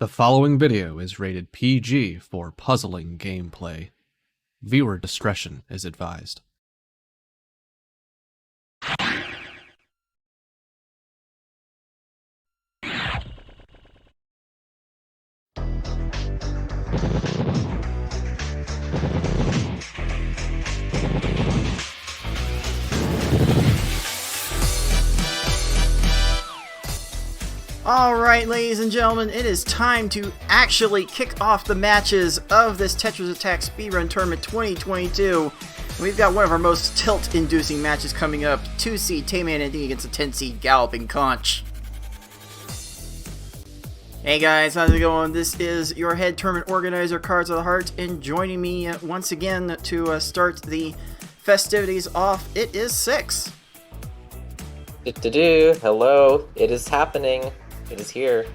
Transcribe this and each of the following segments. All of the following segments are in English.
The following video is rated PG for puzzling gameplay. Viewer discretion is advised. Alright, ladies and gentlemen, it is time to actually kick off the matches of this Tetris Attack Speedrun Tournament 2022. We've got one of our most tilt-inducing matches coming up, 2-seed TaymanND against a 10-seed GallopingConch. Hey guys, how's it going? This is your head tournament organizer, Cards of the Heart, and joining me once again to start the festivities off, it is Six. Hello, it is happening. It is here.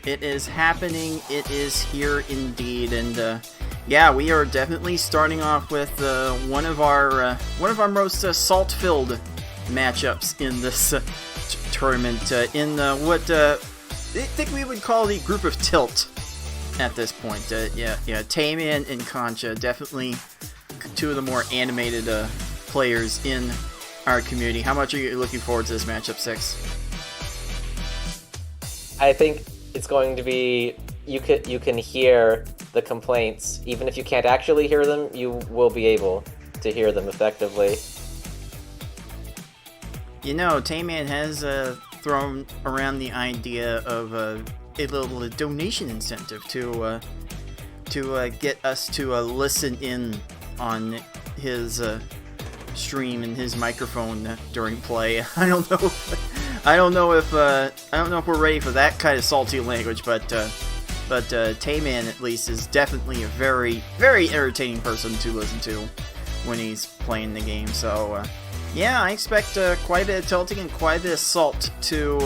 It is happening. It is here indeed, and yeah, we are definitely starting off with one of our most salt-filled matchups in this tournament. In what I think we would call the group of tilt at this point. Yeah, Tayman and Conch, definitely two of the more animated players in our community. How much are you looking forward to this matchup, Six? I think it's going to be, you can hear the complaints. Even if you can't actually hear them, you will be able to hear them effectively. You know, Tayman has thrown around the idea of a little donation incentive to get us to listen in on his stream and his microphone during play. I don't know if we're ready for that kind of salty language, but Tayman at least is definitely a very, very entertaining person to listen to when he's playing the game. So yeah, I expect quite a bit of tilting and quite a bit of salt to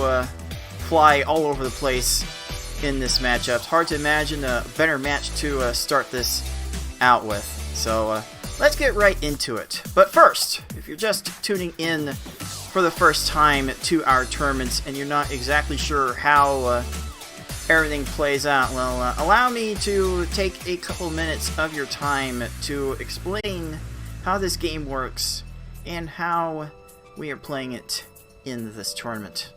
fly all over the place in this matchup. It's hard to imagine a better match to start this out with. So let's get right into it. But first, if you're just tuning in for the first time to our tournaments and you're not exactly sure how everything plays out, well, allow me to take a couple minutes of your time to explain how this game works and how we are playing it in this tournament.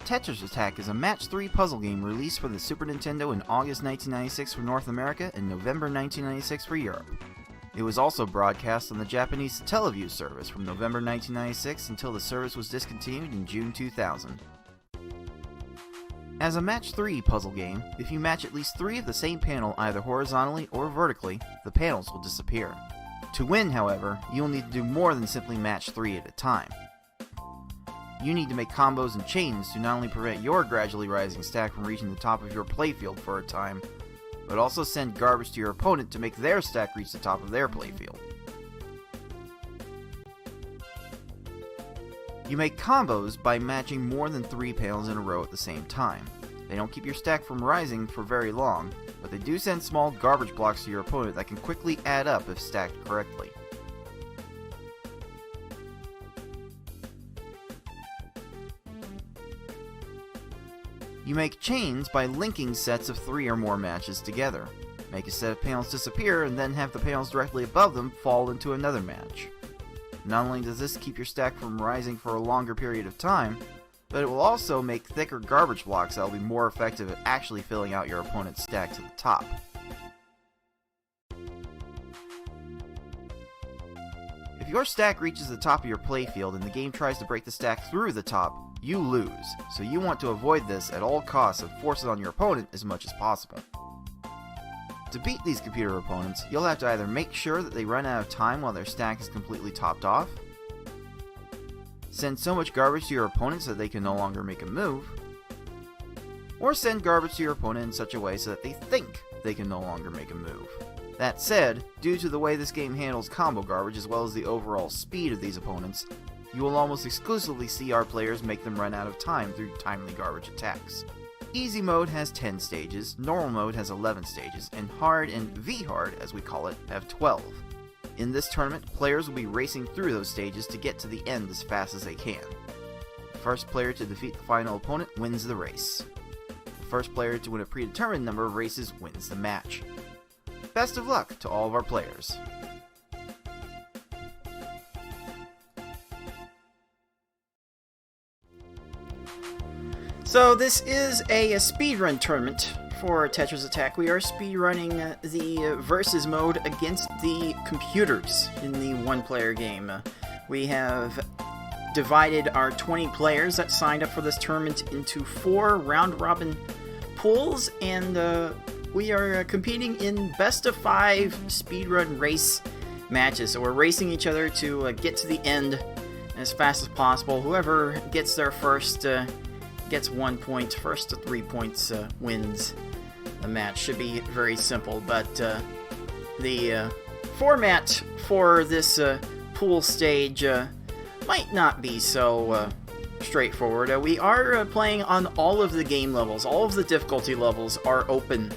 Tetris Attack is a Match 3 puzzle game released for the Super Nintendo in August 1996 for North America and November 1996 for Europe. It was also broadcast on the Japanese Teleview service from November 1996 until the service was discontinued in June 2000. As a Match 3 puzzle game, if you match at least 3 of the same panel either horizontally or vertically, the panels will disappear. To win, however, you will need to do more than simply match 3 at a time. You need to make combos and chains to not only prevent your gradually rising stack from reaching the top of your playfield for a time, but also send garbage to your opponent to make their stack reach the top of their playfield. You make combos by matching more than 3 panels in a row at the same time. They don't keep your stack from rising for very long, but they do send small garbage blocks to your opponent that can quickly add up if stacked correctly. You make chains by linking sets of 3 or more matches together. Make a set of panels disappear and then have the panels directly above them fall into another match. Not only does this keep your stack from rising for a longer period of time, but it will also make thicker garbage blocks that will be more effective at actually filling out your opponent's stack to the top. If your stack reaches the top of your playfield and the game tries to break the stack through the top, you lose, so you want to avoid this at all costs and force it on your opponent as much as possible. To beat these computer opponents, you'll have to either make sure that they run out of time while their stack is completely topped off, send so much garbage to your opponent so that they can no longer make a move, or send garbage to your opponent in such a way so that they think they can no longer make a move. That said, due to the way this game handles combo garbage as well as the overall speed of these opponents, you will almost exclusively see our players make them run out of time through timely garbage attacks. Easy mode has 10 stages, normal mode has 11 stages, and hard and V-hard, as we call it, have 12. In this tournament, players will be racing through those stages to get to the end as fast as they can. The first player to defeat the final opponent wins the race. The first player to win a predetermined number of races wins the match. Best of luck to all of our players. So this is a speedrun tournament for Tetris Attack. We are speedrunning the versus mode against the computers in the one-player game. We have divided our 20 players that signed up for this tournament into 4 round-robin pools, and we are competing in best-of-5 speedrun race matches. So we're racing each other to get to the end as fast as possible. Whoever gets there first gets 1 point. First to 3 points wins the match. Should be very simple, but the format for this pool stage might not be so straightforward. We are playing on all of the game levels. All of the difficulty levels are open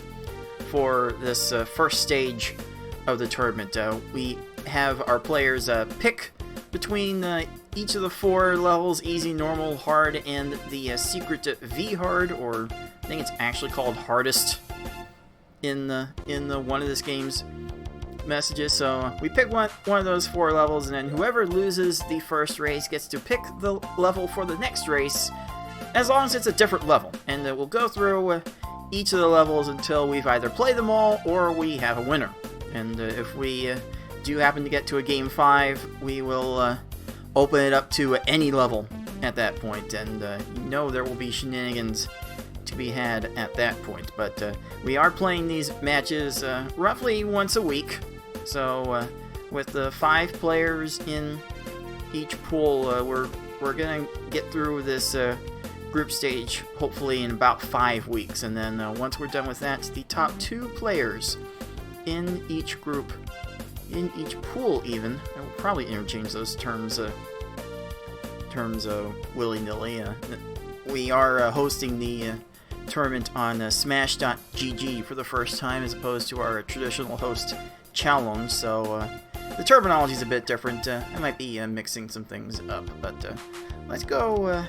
for this first stage of the tournament. We have our players pick between each of the 4 levels: easy, normal, hard, and the secret V-hard, or I think it's actually called hardest in the one of this game's messages. So we pick one of those 4 levels, and then whoever loses the first race gets to pick the level for the next race, as long as it's a different level. And we'll go through each of the levels until we've either played them all or we have a winner. And if we do happen to get to a game 5, we will open it up to any level at that point, and there will be shenanigans to be had at that point. But we are playing these matches roughly once a week, so with the 5 players in each pool, we're gonna get through this group stage hopefully in about 5 weeks, and then once we're done with that, the top 2 players in each group, in each pool even. I will probably interchange those terms willy-nilly. We are hosting the tournament on Smash.gg for the first time, as opposed to our traditional host challenge, so the terminology is a bit different. I might be mixing some things up, but let's go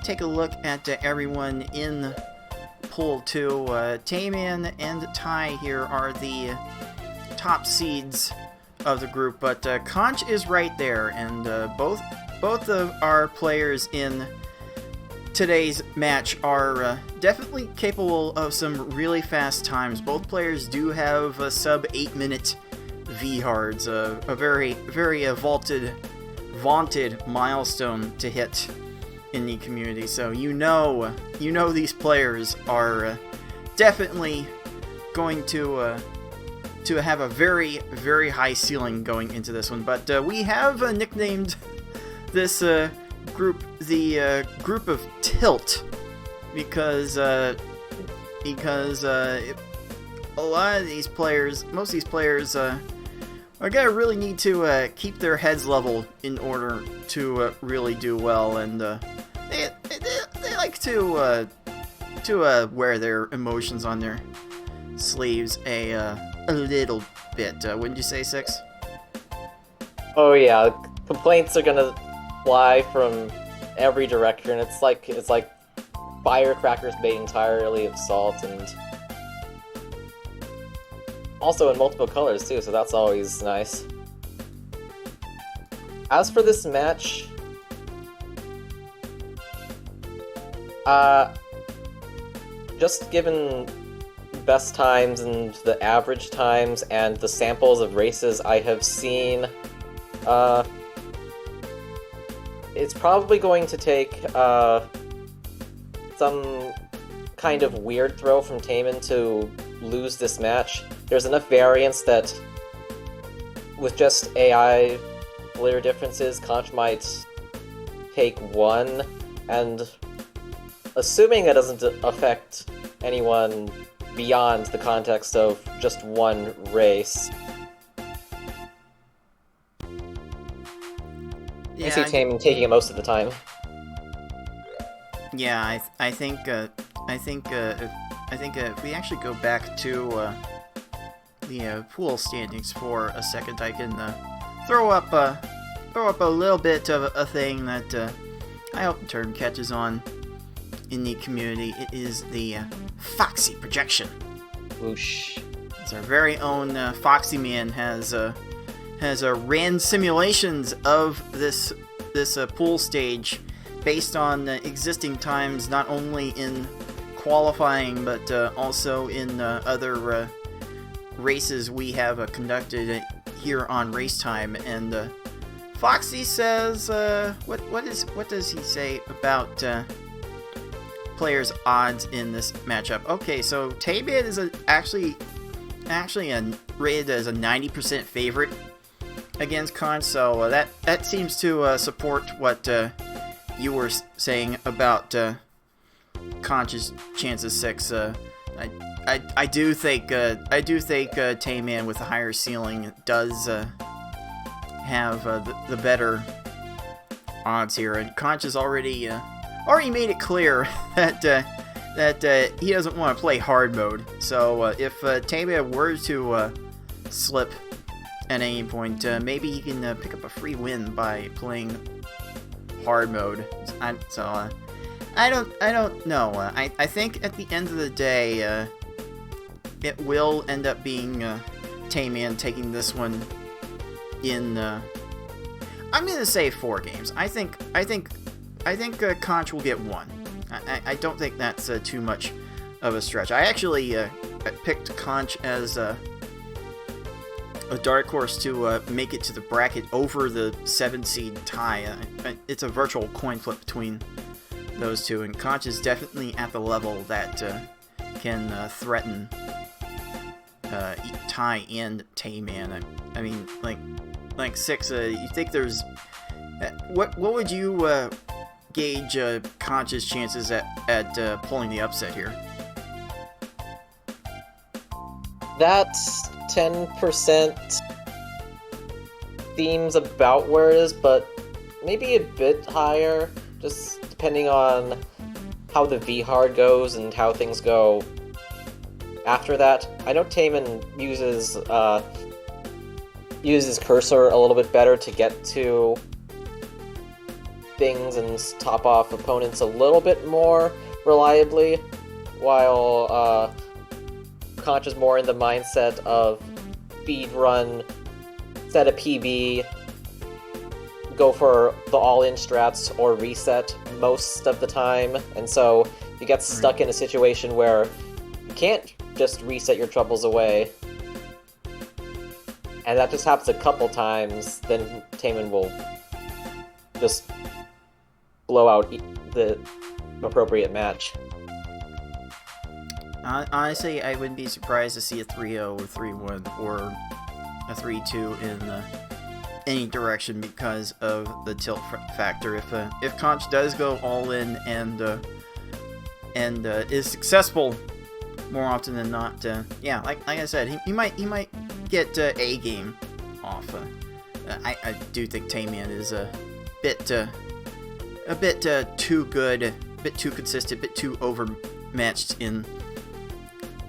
take a look at everyone in Pool 2. Tayman and Ty here are the top seeds of the group, but Conch is right there, and both of our players in today's match are definitely capable of some really fast times. Both players do have sub 8-minute V-hards, a very, very vaunted milestone to hit in the community. So you know these players are definitely going to have a very, very high ceiling going into this one. But we have nicknamed this group the group of Tilt, because a lot of these players, most of these players, are gonna really need to keep their heads level in order to really do well, and they like to wear their emotions on their sleeves a little bit. Wouldn't you say, Six? Oh yeah, complaints are gonna fly from every direction. It's like firecrackers made entirely of salt, and also in multiple colors too, so that's always nice. As for this match, just given best times and the average times and the samples of races I have seen, it's probably going to take some kind of weird throw from Tayman to lose this match. There's enough variance that with just AI layer differences, Conch might take 1, and assuming that doesn't affect anyone beyond the context of just one race. Yeah, I see Tayman taking it most of the time. Yeah, I think if we actually go back to the pool standings for a second, I can throw up a little bit of a thing that I hope the term catches on in the community. It is the Foxy projection. Whoosh. It's our very own Foxy Man has ran simulations of this pool stage based on existing times, not only in qualifying but also in other races we have conducted here on Race Time. And Foxy says, what does he say about players' odds in this matchup? Okay, so TaymanND is actually rated as a 90% favorite against Conch, so that seems to support what you were saying about Conch's chances 6. I do think TaymanND with a higher ceiling does have the better odds here, and Conch has already made it clear that he doesn't want to play hard mode. So if TaymanND were to slip at any point, maybe he can pick up a free win by playing hard mode. I don't know. I think at the end of the day, it will end up being TaymanND taking this one in. I'm gonna say 4 games. I think Conch will get 1. I don't think that's too much of a stretch. I actually picked Conch as a dark horse to make it to the bracket over the 7-seed tie. It's a virtual coin flip between those two, and Conch is definitely at the level that can threaten Ty and TaymanND. I mean, like 6. You think there's what would you gauge Conch's chances at pulling the upset here? That's 10% seems about where it is, but maybe a bit higher, just depending on how the V-hard goes and how things go after that. I know TaymanND uses cursor a little bit better to get to things and top off opponents a little bit more reliably, while Conch is more in the mindset of speedrun, set a PB, go for the all-in strats or reset most of the time, and so you get stuck in a situation where you can't just reset your troubles away, and that just happens a couple times, then TaymanND will just blow out the appropriate match. Honestly, I wouldn't be surprised to see a 3-0 or 3-1 or a 3-2 in any direction because of the tilt factor. If Conch does go all in and is successful more often than not, yeah, like I said, he might get a game off. I do think TaymanND is a bit too good, a bit too consistent, a bit too overmatched in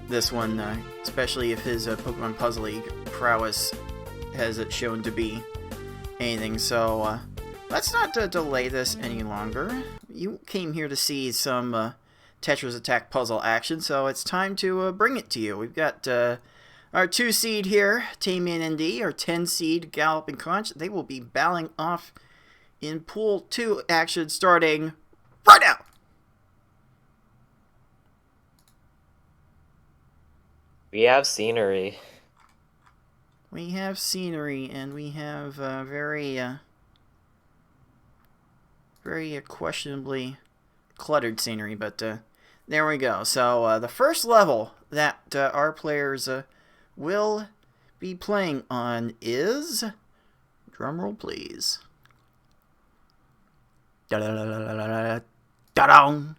this one, especially if his Pokemon Puzzle League prowess has shown to be anything. So let's not delay this any longer. You came here to see some Tetris Attack puzzle action, so it's time to bring it to you. We've got our 2-seed here, TaymanND, our 10-seed GallopingConch. They will be battling off in Pool 2 action starting right now. We have scenery. We have scenery, and we have very questionably cluttered scenery, but there we go. So the first level that our players will be playing on is, drumroll please, da-da-da-da-da-da-da-da.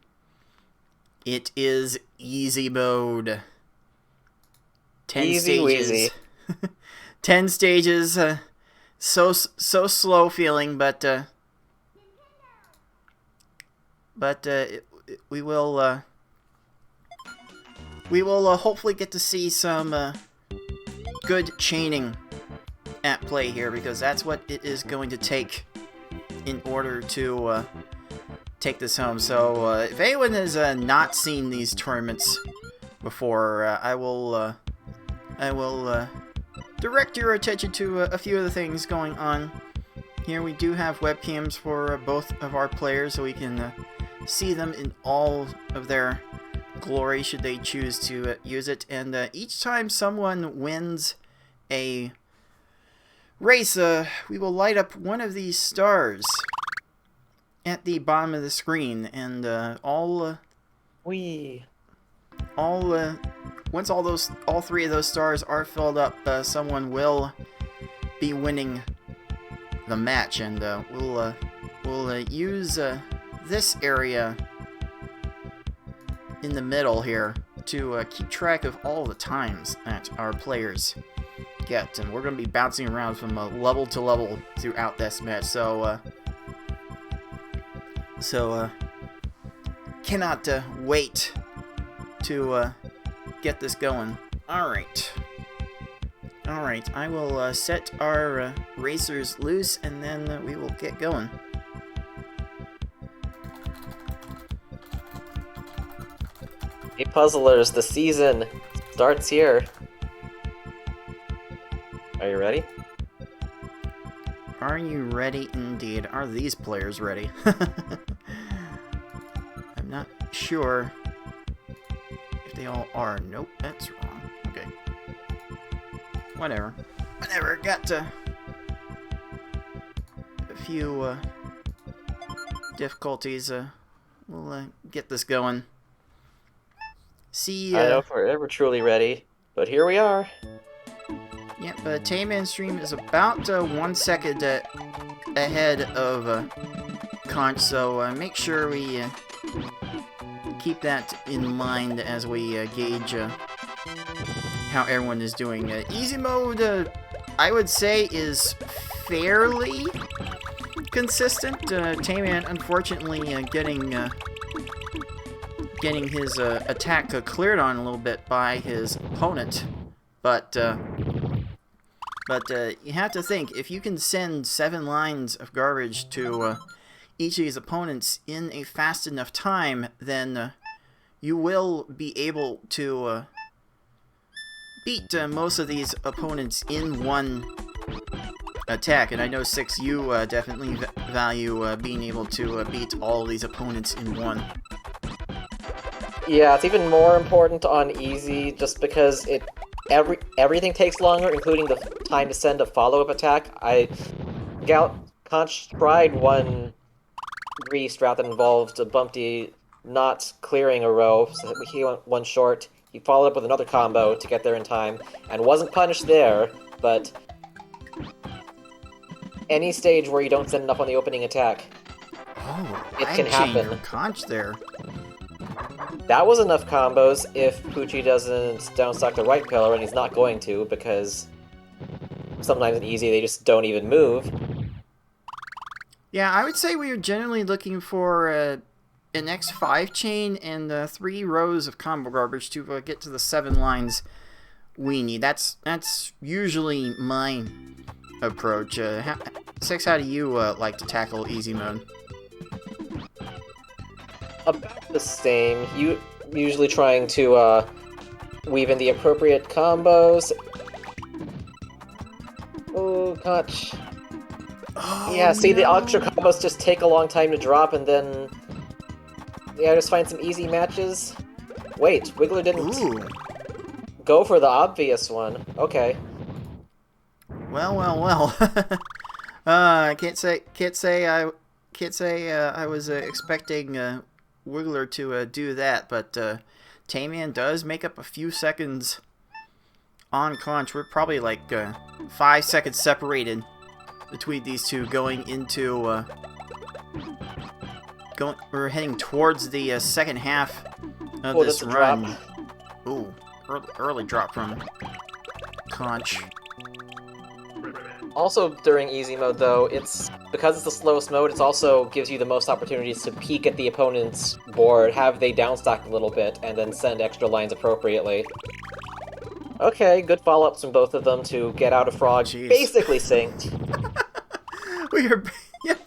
It is easy mode. 10 Easy stages. weasy. 10 stages. So slow feeling, but we will we will hopefully get to see some good chaining at play here, because that's what it is going to take in order to take this home. So if anyone has not seen these tournaments before, I will direct your attention to a few of the things going on. Here we do have webcams for both of our players, so we can see them in all of their glory should they choose to use it. And each time someone wins a race, we will light up one of these stars at the bottom of the screen, and once all three of those stars are filled up, someone will be winning the match. And we'll use this area in the middle here to keep track of all the times that our players get, and we're going to be bouncing around from level to level throughout this match. So cannot wait to get this going. Alright, I will set our racers loose, and then we will get going. Hey puzzlers, the season starts here. Are you ready? Are you ready indeed? Are these players ready? I'm not sure if they all are. Nope, that's wrong. Okay. Whatever. Got a few difficulties. We'll get this going. See. I don't know if we're ever truly ready, but here we are. Yep, TaymanND stream is about 1 second ahead of Conch, so make sure we keep that in mind as we gauge how everyone is doing. Easy mode, I would say, is fairly consistent. TaymanND, unfortunately, getting his attack cleared on a little bit by his opponent, but you have to think, if you can send 7 lines of garbage to each of these opponents in a fast enough time, then you will be able to beat most of these opponents in one attack. And I know 6, you definitely value being able to beat all of these opponents in one. Yeah, it's even more important on easy, just because everything takes longer, including the time to send a follow-up attack. GallopingConch tried one grease route that involved a Bumpty not clearing a row, so he went one short. He followed up with another combo to get there in time, and wasn't punished there, but any stage where you don't send enough on the opening attack, it can happen. Conch there. That was enough combos if Poochie doesn't downstock the right pillar, and he's not going to, because sometimes in easy they just don't even move. Yeah, I would say we are generally looking for an X5 chain and 3 rows of combo garbage to get to the 7 lines we need. That's usually my approach. 6, how do you like to tackle easy mode? About the same. You usually trying to weave in the appropriate combos. Oh, Conch. Oh, Yeah, see, no. the extra combos just take a long time to drop, and then yeah, just find some easy matches. Wait, Wiggler didn't go for the obvious one. Okay. Well. I can't say I was expecting Wiggler to do that, but TaymanND does make up a few seconds on Conch. We're probably like 5 seconds separated between these two going into we're heading towards the second half of this run. Drop. Ooh, early drop from Conch. Also, during easy mode, though, it's because it's the slowest mode, it also gives you the most opportunities to peek at the opponent's board, have they downstack a little bit, and then send extra lines appropriately. Okay, good follow-ups from both of them to get out a frog Jeez. basically synced.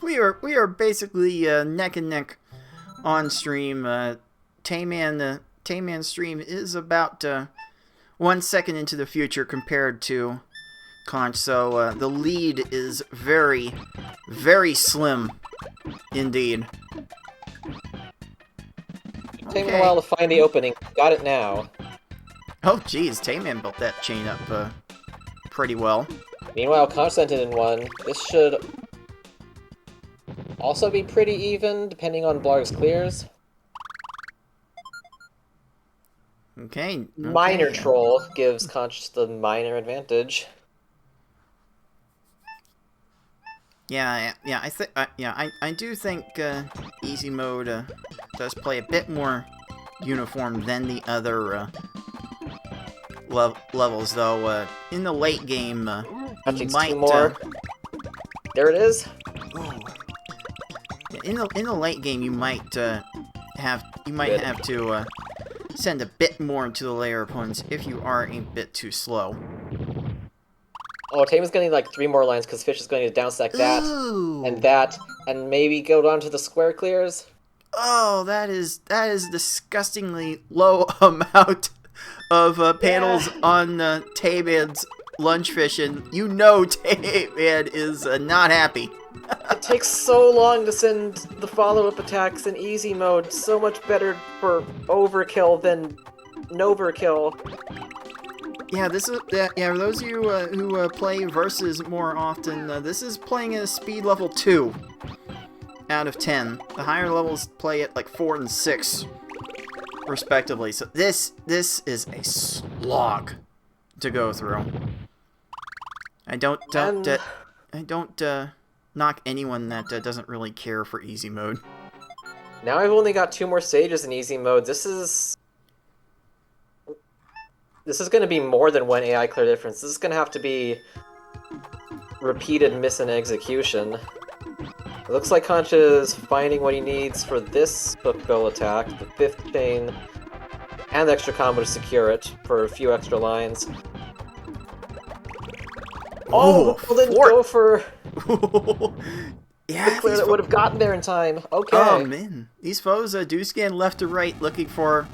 We are basically neck and neck on stream. Tayman stream is about 1 second into the future compared to Conch, so the lead is very, very slim indeed. Taking a while to find the opening. Got it now. Oh, geez, Tayman built that chain up pretty well. Meanwhile, Conch sent it in one. This should also be pretty even, depending on Blarg's clears. Okay. Minor troll gives Conch the minor advantage. Yeah. I do think easy mode does play a bit more uniform than the other levels, though. In the late game, you might two more. There it is. in the late game, you might have to send a bit more to the layer opponents if you are a bit too slow. Oh, Tayman's gonna need like 3 more lines because Fish is going to downstack that, and maybe go down to the square clears. Oh, that is disgustingly low amount of panels on Tayman's lunchfish, and you know Tayman is not happy. It takes so long to send the follow-up attacks in easy mode. So much better for overkill than noverkill. Yeah, this is for those of you who play versus more often. This is playing at a speed level 2 out of 10. The higher levels play at like 4 and 6, respectively. So this is a slog to go through. I don't knock anyone that doesn't really care for easy mode. Now I've only got 2 more stages in easy mode. This is going to be more than one AI clear difference. This is going to have to be repeated miss and execution. It looks like Conch is finding what he needs for this bookbill attack, the 5th chain, and the extra combo to secure it for a few extra lines. Oh, didn't go for yeah, the clear that would have gotten there in time. Okay. Oh man, these foes do scan left to right looking for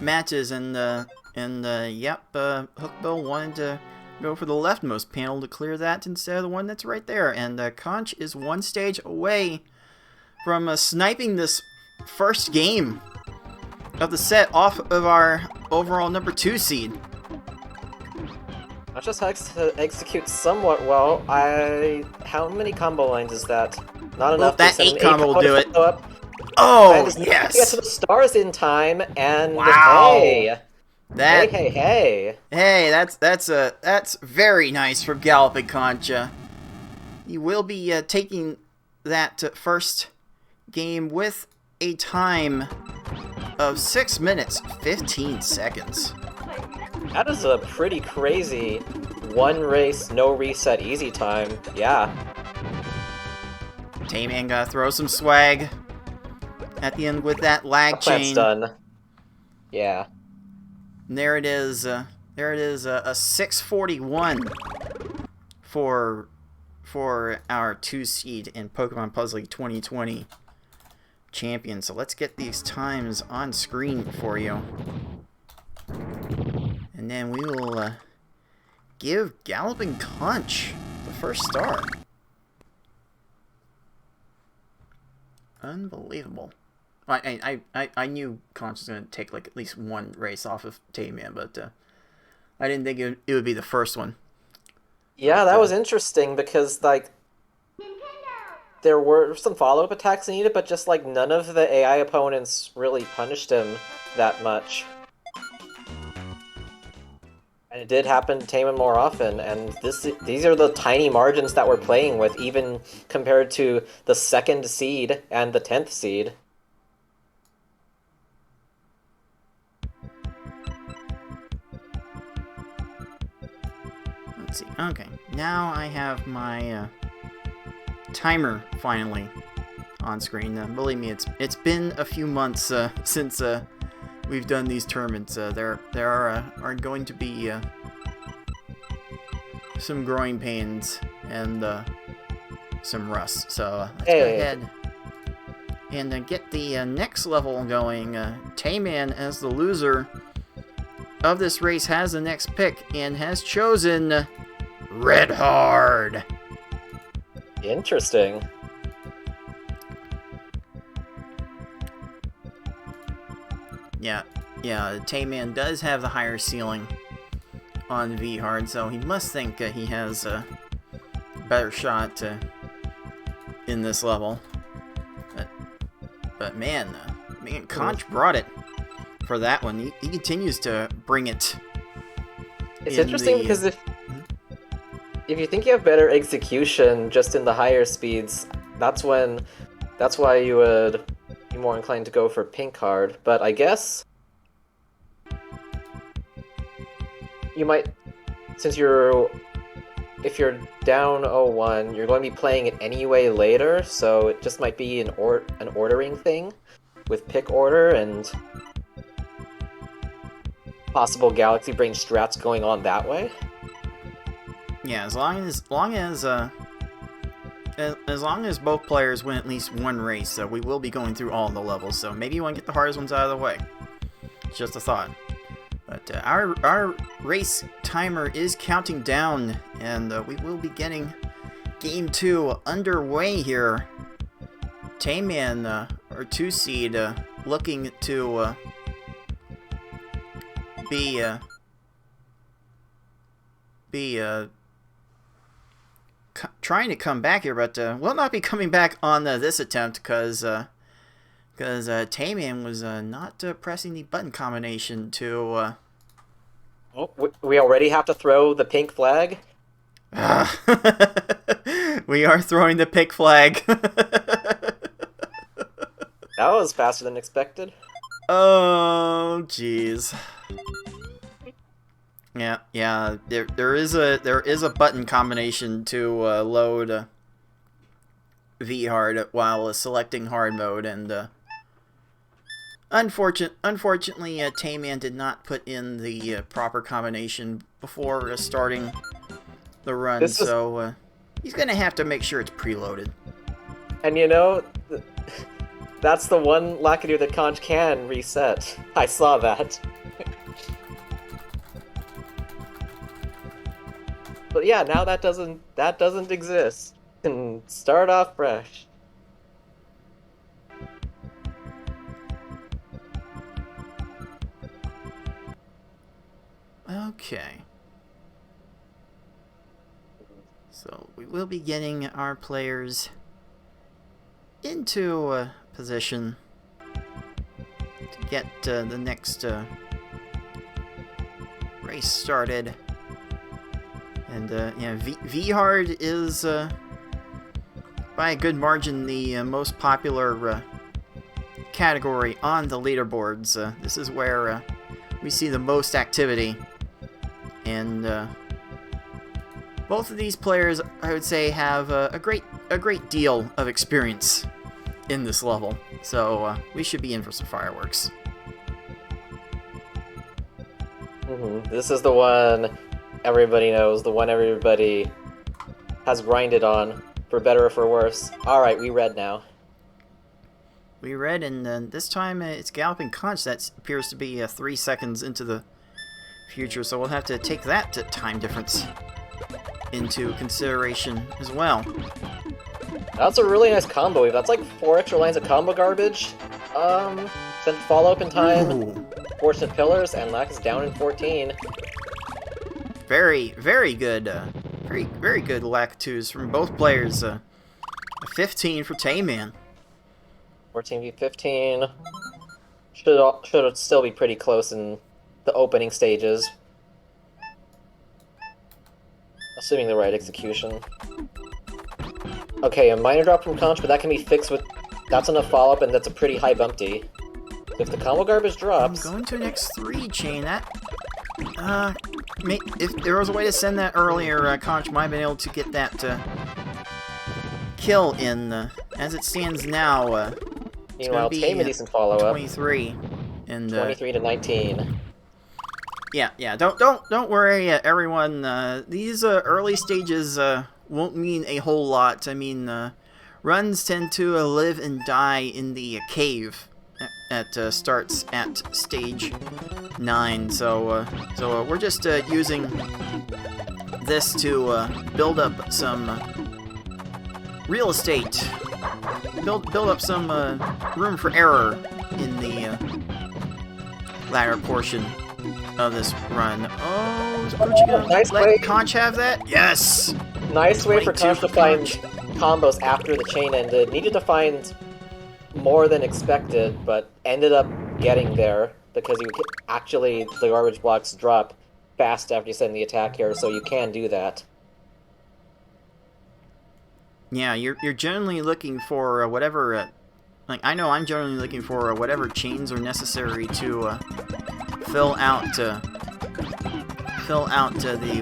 matches, and Hookbill wanted to go for the leftmost panel to clear that instead of the one that's right there, and Conch is 1 stage away from sniping this first game of the set off of our overall number 2 seed. Not just execute somewhat well. How many combo lines is that? Not enough. That 8 combo will do it. Up. Oh, and yes! Get to the stars in time, and wow. Hey, that's very nice from GallopingConch. You will be taking that first game with a time of 6 minutes 15 seconds. That is a pretty crazy 1 race, no reset easy time. Yeah. Tayman gotta throw some swag at the end with that lag chain. Done. Yeah. And there it is. A 641 for our 2 seed in Pokemon Puzzle League 2020 champion. So let's get these times on screen for you. And then we will give GallopingConch the first star. Unbelievable. I knew Conch was going to take like at least 1 race off of Tayman, but I didn't think it would be the first one. Yeah, that was interesting because like there were some follow-up attacks needed, but just like none of the AI opponents really punished him that much. And it did happen to Tayman more often, and these are the tiny margins that we're playing with, even compared to the 2nd seed and the 10th seed. Let's see. Okay, now I have my timer finally on screen. Believe me, it's been a few months since we've done these tournaments. There are going to be some growing pains and some rust. So let's go ahead and get the next level going. Tayman, as the loser of this race, has the next pick and has chosen Red Hard. Interesting. Yeah, Tayman does have the higher ceiling on V Hard, so he must think he has a better shot in this level. But man, Conch brought it for that one. He continues to bring it. It's interesting because if you think you have better execution just in the higher speeds, that's why you would be more inclined to go for pink hard. But I guess you might, if you're down 0-1, you're going to be playing it anyway later, so it just might be an ordering thing with pick order and possible Galaxy Brain strats going on that way. Yeah, as long as both players win at least one race, we will be going through all the levels. So maybe you want to get the hardest ones out of the way. It's just a thought. But our race timer is counting down, and we will be getting Game 2 underway here. Tayman, our 2 seed, looking to be trying to come back here, but will not be coming back on this attempt because Tayman was not pressing the button combination to. We already have to throw the pink flag? We are throwing the pink flag. That was faster than expected. Oh, jeez. Yeah. There is a button combination to load V hard while selecting hard mode, and unfortunately, Tayman did not put in the proper combination before starting the run, so he's gonna have to make sure it's preloaded. And that's the one Lakitu that Conch can reset. I saw that. But yeah, now that doesn't exist. And start off fresh. Okay. So we will be getting our players into a position to get the next race started. And V hard is by a good margin the most popular category on the leaderboards. This is where we see the most activity, and both of these players, I would say, have a great deal of experience in this level. So we should be in for some fireworks. This is the one everybody knows, the one everybody has grinded on, for better or for worse. Alright, we read now. We read, and this time it's GallopingConch. That appears to be 3 seconds into the future, so we'll have to take that time difference into consideration as well. That's a really nice combo wave. That's like 4 extra lines of combo garbage. Sent follow-up in time, Ooh. Fortunate Pillars, and Lack is down in 14. Very, very good. Very good Lakitus from both players. A 15 for Tayman. 14v15. Should still be pretty close in the opening stages. Assuming the right execution. Okay, a minor drop from Conch, but that can be fixed with... That's enough follow-up, and that's a pretty high bumpty. If the combo garbage drops... I'm going to an X3 chain. That... if there was a way to send that earlier, Conch might have been able to get that kill in, as it stands now, Meanwhile, be, TaymanND needs some follow-up. 23. And, 23 to 19. Yeah, don't worry, everyone. These early stages won't mean a whole lot. I mean, runs tend to live and die in the cave that starts at stage 9. So we're just using this to build up some real estate, build up some room for error in the latter portion of this run. Oh, is Gucci gonna Nice let way. Conch have that? Yes! Nice way for 22 Conch to for find Conch. combos after the chain ended. Needed to find more than expected, but ended up getting there because actually the garbage blocks drop fast after you send the attack here, so you can do that. Yeah, you're generally looking for whatever. Like I know I'm generally looking for whatever chains are necessary to fill out the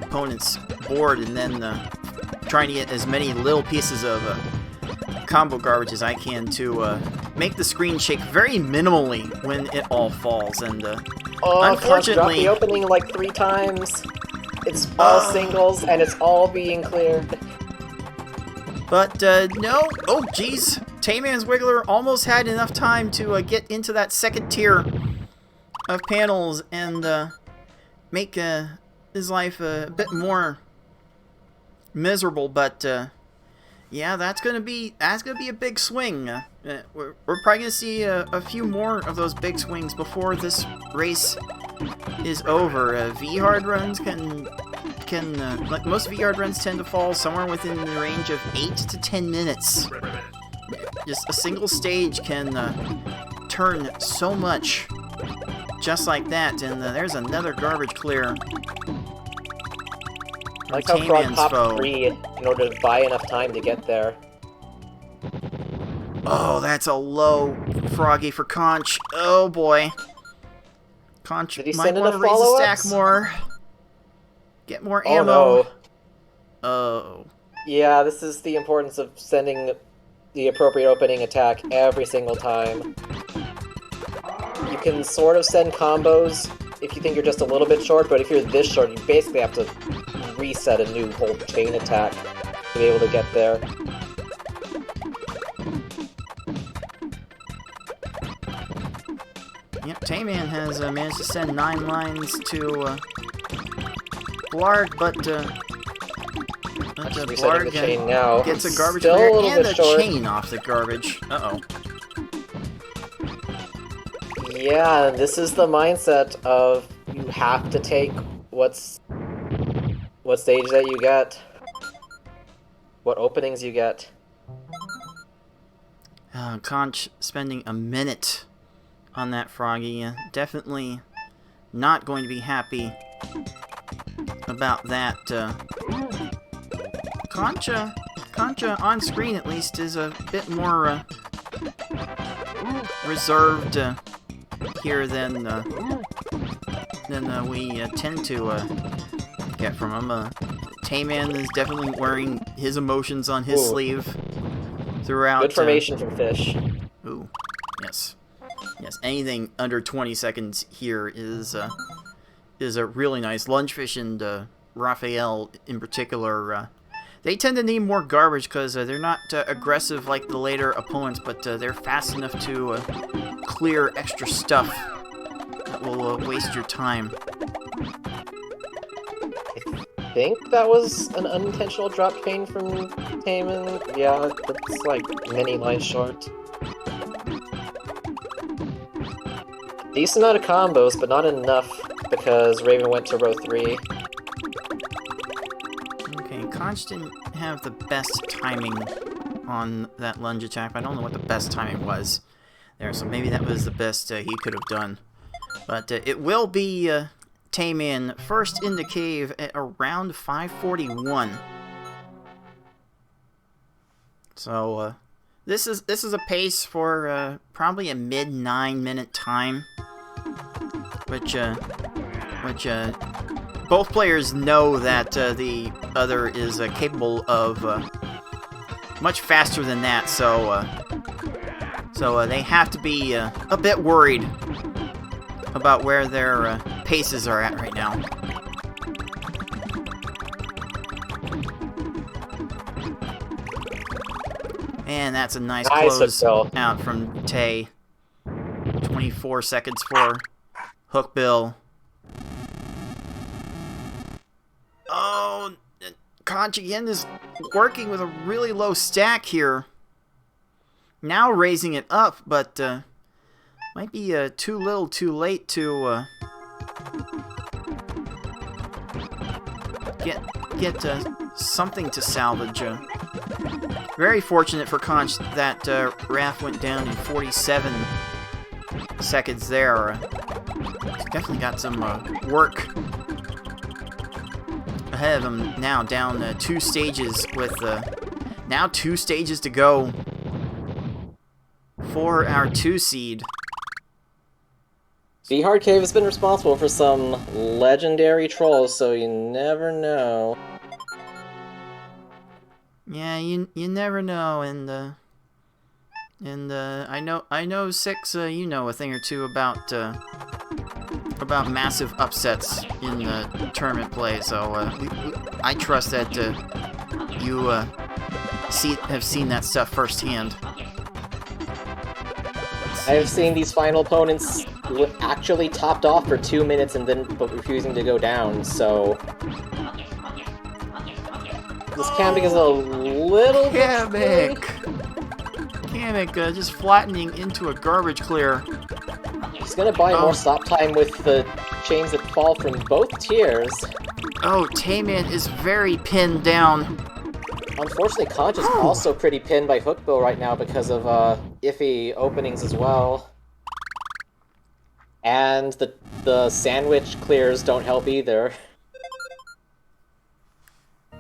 opponent's board, and then trying to get as many little pieces of combo garbage as I can to make the screen shake very minimally when it all falls. And Conch dropped unfortunately, the opening like 3 times. It's all singles, and it's all being cleared. but no. Oh, jeez. TaymanND's Wiggler almost had enough time to get into that second tier of panels and make his life a bit more miserable, but yeah, that's gonna be a big swing. We're probably gonna see a few more of those big swings before this race is over. V-hard runs can like most V-hard runs tend to fall somewhere within the range of 8 to 10 minutes. Just a single stage can turn so much just like that, and there's another garbage clear. I like how Frog TaymanND's popped foe. 3 in order to buy enough time to get there. Oh, that's a low Froggy for Conch. Oh boy. Conch Did he might send want to enough raise the stack follow-ups? more. Get more Oh ammo. no. Oh. Yeah, this is the importance of sending the appropriate opening attack every single time. You can sort of send combos if you think you're just a little bit short, but if you're this short, you basically have to reset a new whole chain attack to be able to get there. Yep, TaymanND has managed to send 9 lines to Blarg, but Just resetting Blarg the chain now. gets a garbage Still clear a little and bit a short. chain off the garbage. Uh-oh. Yeah, this is the mindset of you have to take what stage that you get, what openings you get. Conch spending a minute on that Froggy. Definitely not going to be happy about that. Concha on screen at least is a bit more reserved here than we tend to get from him. TaymanND is definitely wearing his emotions on his Ooh. sleeve throughout. Good formation from Fish. Ooh, yes. Yes, anything under 20 seconds here is a really nice. Lungefish and Raphael in particular, they tend to need more garbage because they're not aggressive like the later opponents, but they're fast enough to clear extra stuff that will waste your time. I think that was an unintentional drop chain from TaymanND. Yeah, that's like many lines short. Decent amount of combos, but not enough because Raven went to row 3. Okay, Conch didn't have the best timing on that lunge attack. I don't know what the best timing was there, so maybe that was the best he could have done. But it will be TaymanND first in the cave at around 5:41. So this is a pace for probably a mid 9-minute time, which both players know that the other is capable of much faster than that. So they have to be a bit worried about where their paces are at right now. And that's a nice close out from Tay. 24 seconds for Hookbill. Oh, Conch again is working with a really low stack here. Now raising it up, but might be too little too late to get something to salvage. Very fortunate for Conch that Raph went down in 47 seconds there. Definitely got some work ahead of him now, down 2 stages with now 2 stages to go for our 2 seed. V-Hard Cave has been responsible for some legendary trolls, so you never know. Yeah, you never know, and I know Six, you know a thing or two about massive upsets in tournament play. So I trust that you have seen that stuff firsthand. I have seen these final opponents actually topped off for 2 minutes and then refusing to go down. So this Kamek is a little bit Kamek just flattening into a garbage clear. He's gonna buy more stop time with the chains that fall from both tiers. Oh, Tayman is very pinned down. Unfortunately, Conch is also pretty pinned by Hookbill right now because of iffy openings as well. And the sandwich clears don't help either.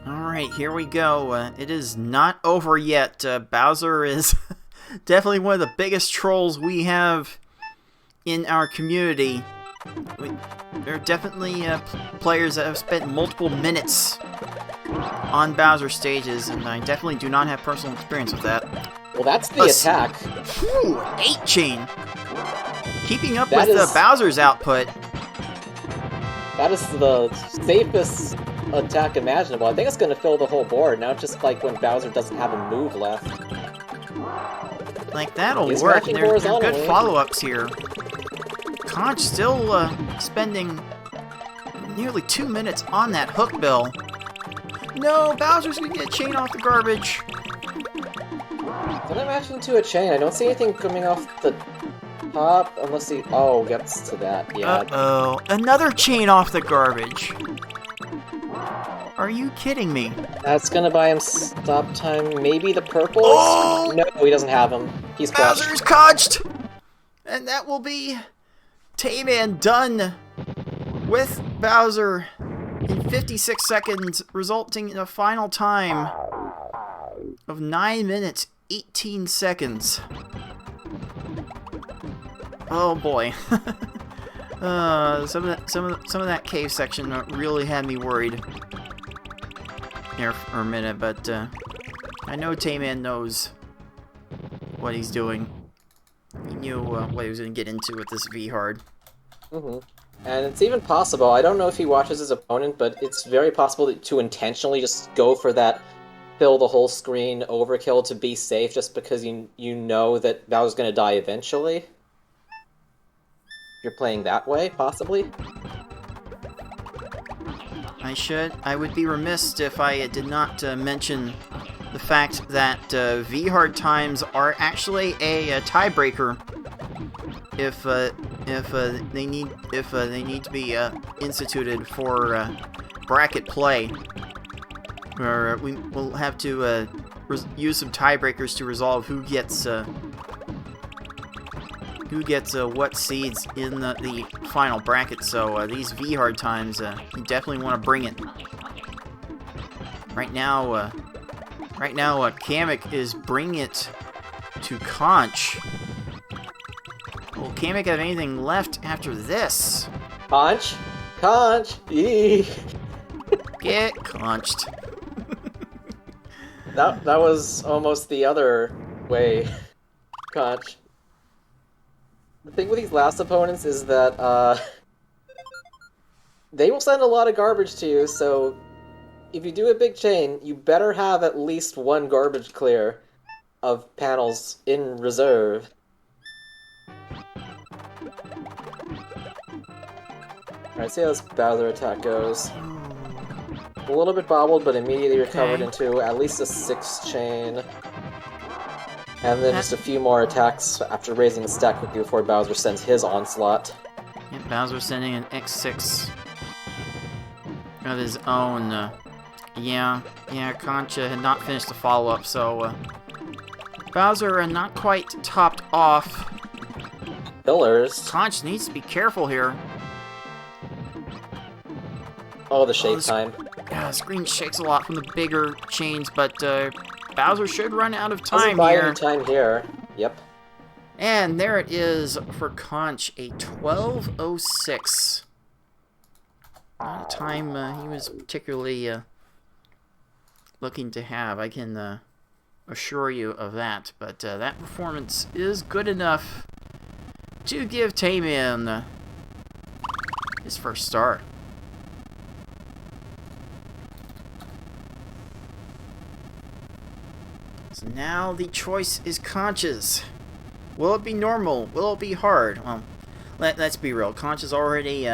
Alright, here we go. It is not over yet. Bowser is definitely one of the biggest trolls we have in our community. There are definitely players that have spent multiple minutes on Bowser stages, and I definitely do not have personal experience with that. Well, that's the attack. Whew, 8 chain! Keeping up with Bowser's output. That is the safest attack imaginable. I think it's going to fill the whole board, now just like when Bowser doesn't have a move left. Like, that'll work, and there's good follow-ups here. Conch still spending nearly 2 minutes on that Hookbill. No, Bowser's gonna get a chain off the garbage. Did I match into a chain? I don't see anything coming off the top, unless he gets to that, yeah. Uh-oh, another chain off the garbage. Are you kidding me? That's gonna buy him stop time, maybe the purples? Oh! No, he doesn't have them. He's crushed. Bowser's conched! And that will be Tayman done with Bowser in 56 seconds, resulting in a final time of 9 minutes, 18 seconds. Oh boy. Some of that cave section really had me worried here for a minute, but I know Tayman knows what he's doing. He knew what he was going to get into with this V-Hard. And it's even possible, I don't know if he watches his opponent, but it's very possible to intentionally just go for that fill the whole screen overkill to be safe, just because you know that Bowser's going to die eventually. You're playing that way, possibly? I would be remiss if I did not mention the fact that V-Hard times are actually a tiebreaker if they need to be instituted for bracket play, or we will have to use some tiebreakers to resolve who gets what seeds in the final bracket. So these V-Hard times, you definitely want to bring it. Right now, Kamek is bringing it to Conch. Will Kamek have anything left after this? Conch? Conch! Eee. Get conched. That was almost the other way, Conch. The thing with these last opponents is that they will send a lot of garbage to you, so if you do a big chain, you better have at least one garbage clear of panels in reserve. Alright, see how this Bowser attack goes. A little bit bobbled, but immediately recovered into at least a 6 chain. And then just a few more attacks after raising the stack quickly before Bowser sends his onslaught. Yeah, Bowser sending an X6 of his own. Yeah, Conch had not finished the follow-up, so Bowser not quite topped off. Pillars. Conch needs to be careful here. Oh, the shake time. Yeah, the screen shakes a lot from the bigger chains, but Bowser should run out of Doesn't time buy here. any time here. Yep. And there it is for Conch, a 12:06. Not a time he was particularly looking to have, I can assure you of that. But that performance is good enough to give Tayman his first star. So now the choice is Conch's. Will it be normal? Will it be hard? Well, let's be real. Conch has already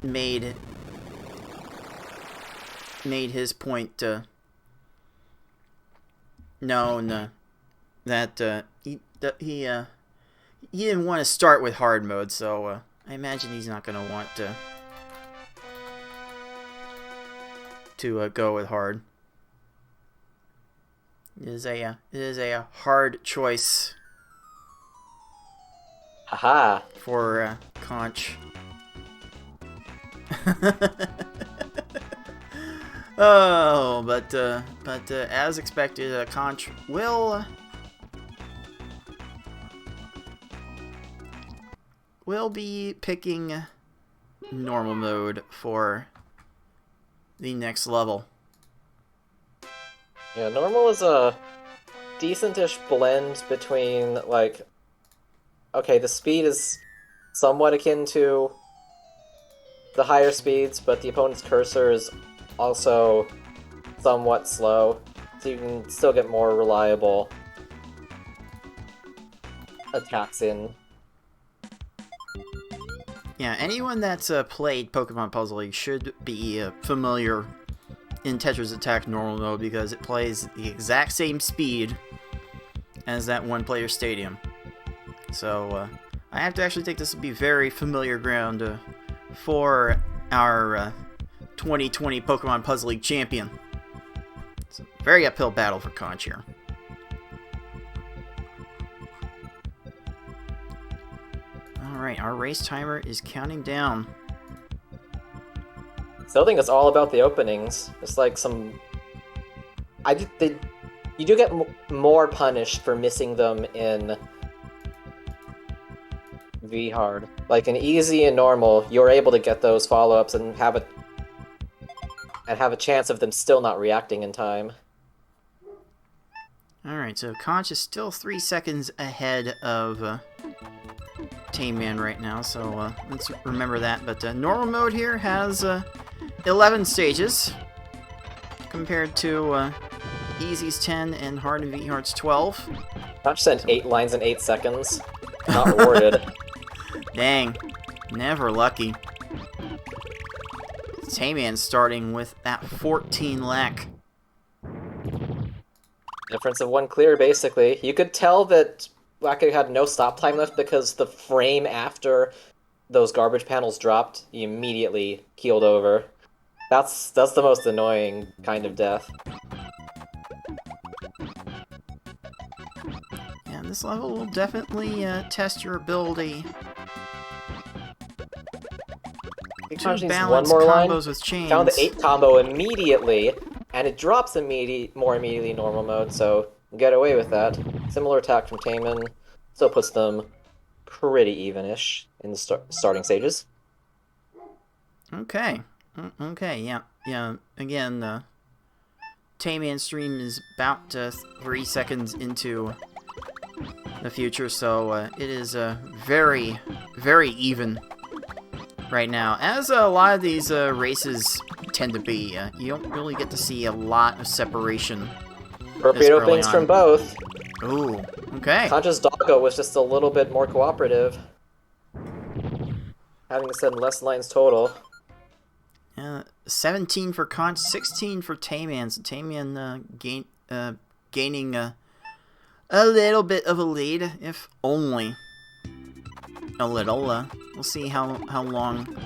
made his point known that he didn't want to start with hard mode, so I imagine he's not going to want to go with hard. It is a hard choice. Haha. For Conch. Oh, but as expected, Conch will be picking normal mode for the next level. Yeah, normal is a decentish blend between, like, okay, the speed is somewhat akin to the higher speeds, but the opponent's cursor is also somewhat slow, so you can still get more reliable attacks in. Yeah, anyone that's played Pokemon Puzzle League should be familiar in Tetris Attack normal mode, because it plays the exact same speed as that one-player stadium. So I have to actually think this will be very familiar ground for our 2020 Pokemon Puzzle League champion. It's a very uphill battle for Conch here. Alright, our race timer is counting down. Still think it's all about the openings. It's like some... you do get more punished for missing them in V-Hard. Like in easy and normal, you're able to get those follow-ups and have a chance of them still not reacting in time. Alright, so Conch is still 3 seconds ahead of Tayman right now, so let's remember that. But normal mode here has 11 stages, compared to Easy's 10 and Hard and V-Hard's 12. Conch sent 8 lines in 8 seconds. Not rewarded. Dang, never lucky. Tayman starting with that 14 lack. Difference of 1 clear, basically. You could tell that Wacko had no stop time left because the frame after those garbage panels dropped, he immediately keeled over. That's the most annoying kind of death. Yeah, this level will definitely test your ability Conch to needs balance one more line. combos with chains. Found the 8 combo immediately, and it drops more immediately normal mode, so get away with that. Similar attack from Tayman, still puts them pretty even-ish in the starting stages. Okay. Okay, yeah. Again, Tayman stream is about 3 seconds into the future, so it is very, very even right now. As a lot of these races tend to be, you don't really get to see a lot of separation. Appropriate openings from both. Ooh, okay. Conch's doggo was just a little bit more cooperative, having to send less lines total. 17 for Conch, 16 for Tayman. So Tayman gaining a little bit of a lead, if only a little. We'll see how long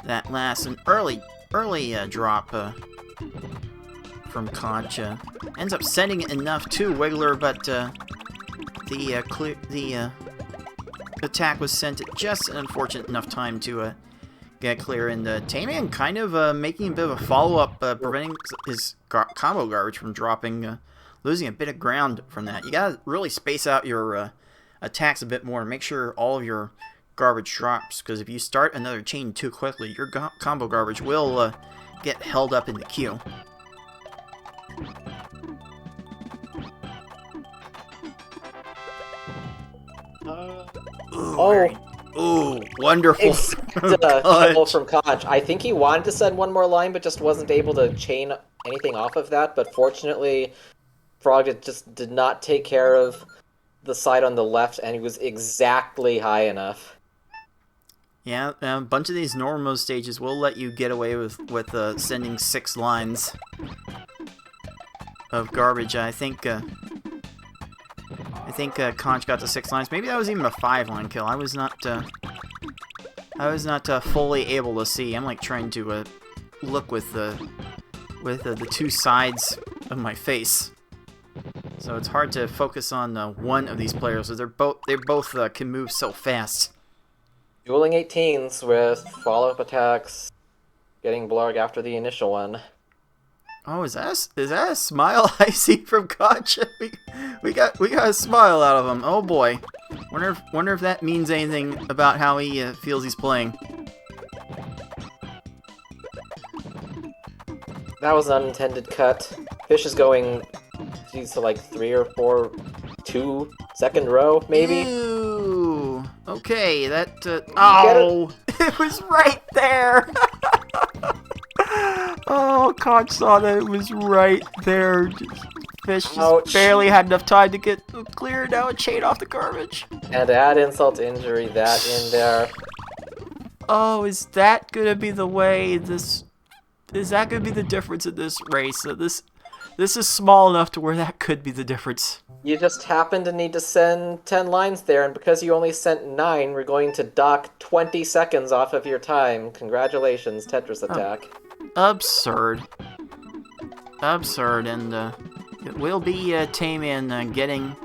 that lasts. An early drop from Conch ends up sending it enough to Wiggler, but the attack was sent at just an unfortunate enough time to get clear, and Tayman kind of making a bit of a follow-up, preventing his combo garbage from dropping, losing a bit of ground from that. You gotta really space out your attacks a bit more and make sure all of your garbage drops, because if you start another chain too quickly, your combo garbage will get held up in the queue. Ooh, wonderful. Trouble from Conch. I think he wanted to send one more line, but just wasn't able to chain anything off of that. But fortunately, Frog just did not take care of the side on the left, and he was exactly high enough. Yeah, a bunch of these normal mode stages will let you get away with sending 6 lines of garbage. I think Conch got to 6 lines. Maybe that was even a 5-line kill. I was not fully able to see. I'm like trying to look with the 2 sides of my face, so it's hard to focus on one of these players. So they both can move so fast. Dueling 18s with follow-up attacks, getting Blarg after the initial one. Oh, is that a smile I see from Conch? we got a smile out of him. Oh boy, wonder if that means anything about how he feels he's playing. That was an unintended cut. Fish is going to like 3 or 4, 2 second row maybe. Ooh, okay, that oh, it was right there. Oh, Conch saw that it was right there. Fish just barely had enough time to get clear. Now a chain off the garbage. And add insult to injury, that in there. Oh, is that gonna be the way this? Is that gonna be the difference in this race? This is small enough to where that could be the difference. You just happen to need to send 10 lines there, and because you only sent 9, we're going to dock 20 seconds off of your time. Congratulations, Tetris attack. Absurd, and it will be Tayman getting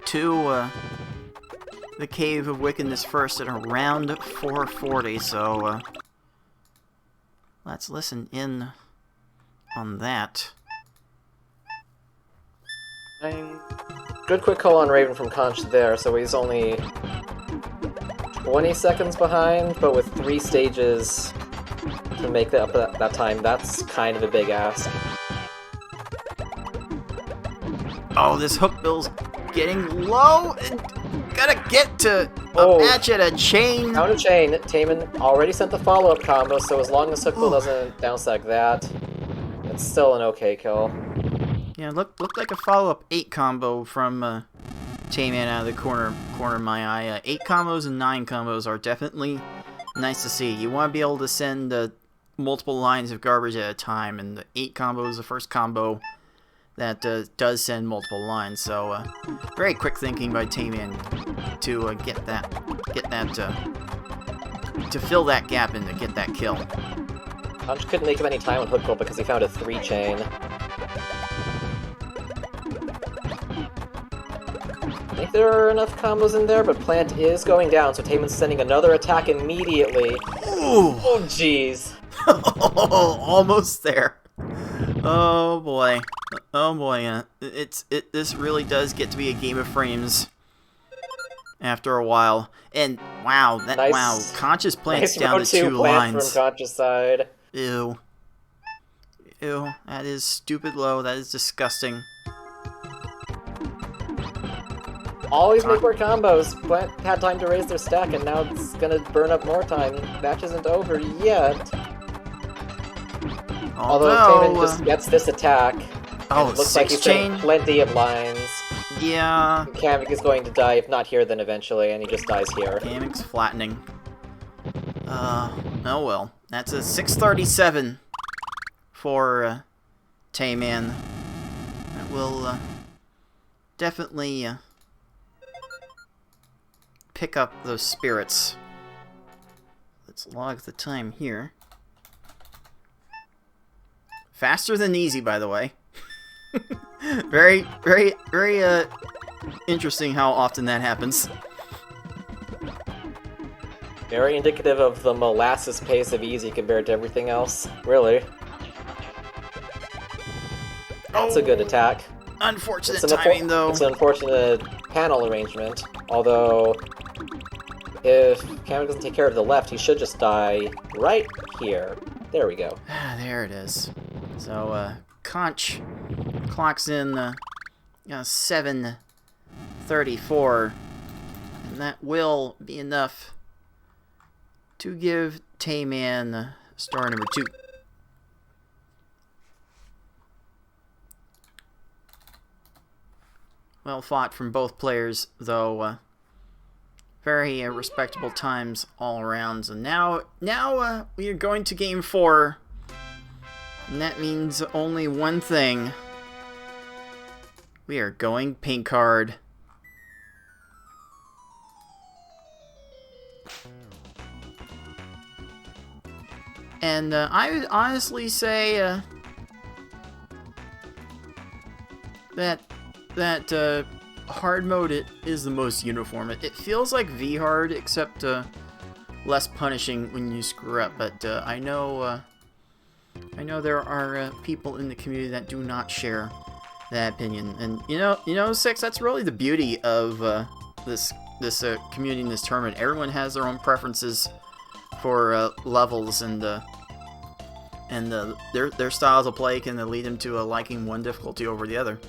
to the Cave of Wickedness first at around 4:40. So let's listen in on that. Good quick call on Raven from Conch there, so he's only 20 seconds behind, but with 3 stages to make that up that time, that's kind of a big ask. Oh, this hook bill's getting low, and gotta get to a match at a chain. Down a chain. Tayman already sent the follow-up combo, so as long as hook bill doesn't bounce like that, it's still an okay kill. Yeah, looked like a follow-up 8 combo from Tayman out of the corner of my eye. 8 combos and 9 combos are definitely nice to see. You want to be able to send multiple lines of garbage at a time, and the 8 combo is the first combo that does send multiple lines. So very quick thinking by Tayman to get that to fill that gap and to get that kill. Conch couldn't make him any time on hook bill because he found a 3 chain. I think there are enough combos in there, but Plant is going down, so Tayman's sending another attack immediately. Ooh. Oh, jeez. Almost there. Oh boy. Oh boy. This really does get to be a game of frames after a while. And wow, Nice. Conch's Plant's Nice down row to 2 2 Plant lines. from Conch's side. Ew. Ew, that is stupid low. That is disgusting. Always make more combos. Plant had time to raise their stack, and now it's gonna burn up more time. Match isn't over yet. Although Tayman just gets this attack. Oh, it looks like he's chain? getting plenty of lines. Yeah. Kamek is going to die, if not here, then eventually, and he just dies here. Kamek's flattening. Oh well. That's a 637 for Tayman. That will definitely pick up those spirits. Let's log the time here. Faster than easy, by the way. Very interesting how often that happens. Very indicative of the molasses pace of easy compared to everything else. Really. That's a good attack. Unfortunate timing, though. It's an unfortunate panel arrangement. Although, if Kamek doesn't take care of the left, he should just die right here. There we go. There it is. So, Conch clocks in 7:34, and that will be enough to give Tayman star number 2. Well fought from both players, though. Very respectable times all around. And now we are going to game 4. And that means only one thing. We are going pink card. And I would honestly say that hard mode is the most uniform. It feels like V hard, except less punishing when you screw up. But I know there are people in the community that do not share that opinion. And you know, Six. That's really the beauty of this community in this tournament. Everyone has their own preferences for levels, and their styles of play can lead them to liking one difficulty over the other.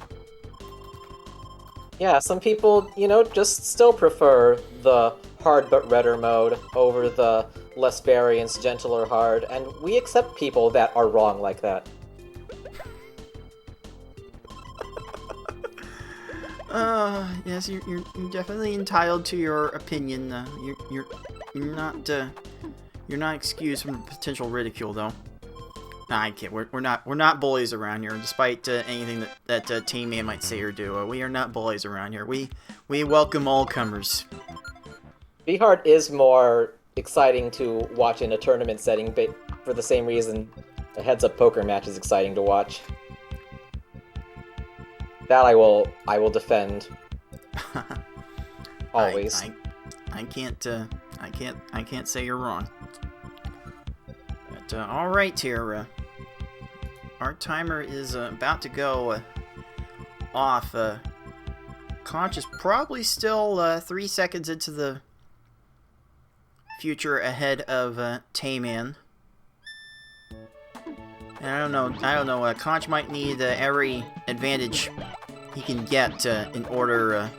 Yeah, some people, just still prefer the hard but redder mode over the less variance, gentler hard, and we accept people that are wrong like that. Yes, you're definitely entitled to your opinion. You're not excused from potential ridicule, though. Nah, I kid. We're not bullies around here, despite anything that Tayman might say or do. We are not bullies around here. We welcome all comers. V-Hard is more exciting to watch in a tournament setting, but for the same reason a heads-up poker match is exciting to watch. That I will defend. Always. I can't say you're wrong. But all right, here. Our timer is about to go off. Conch is probably still 3 seconds into the future ahead of Tayman. And I don't know. Conch might need every advantage he can get in order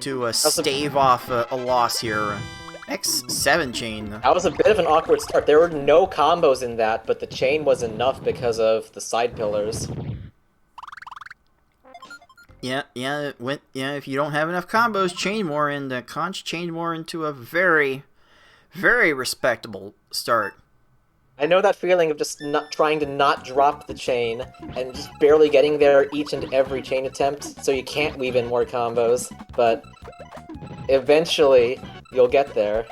to stave off a loss here. X7 chain. That was a bit of an awkward start. There were no combos in that, but the chain was enough because of the side pillars. Yeah, it went. Yeah, if you don't have enough combos, chain more, and Conch chained more into a very, very respectable start. I know that feeling of just not trying to not drop the chain and just barely getting there each and every chain attempt, so you can't weave in more combos, but eventually you'll get there.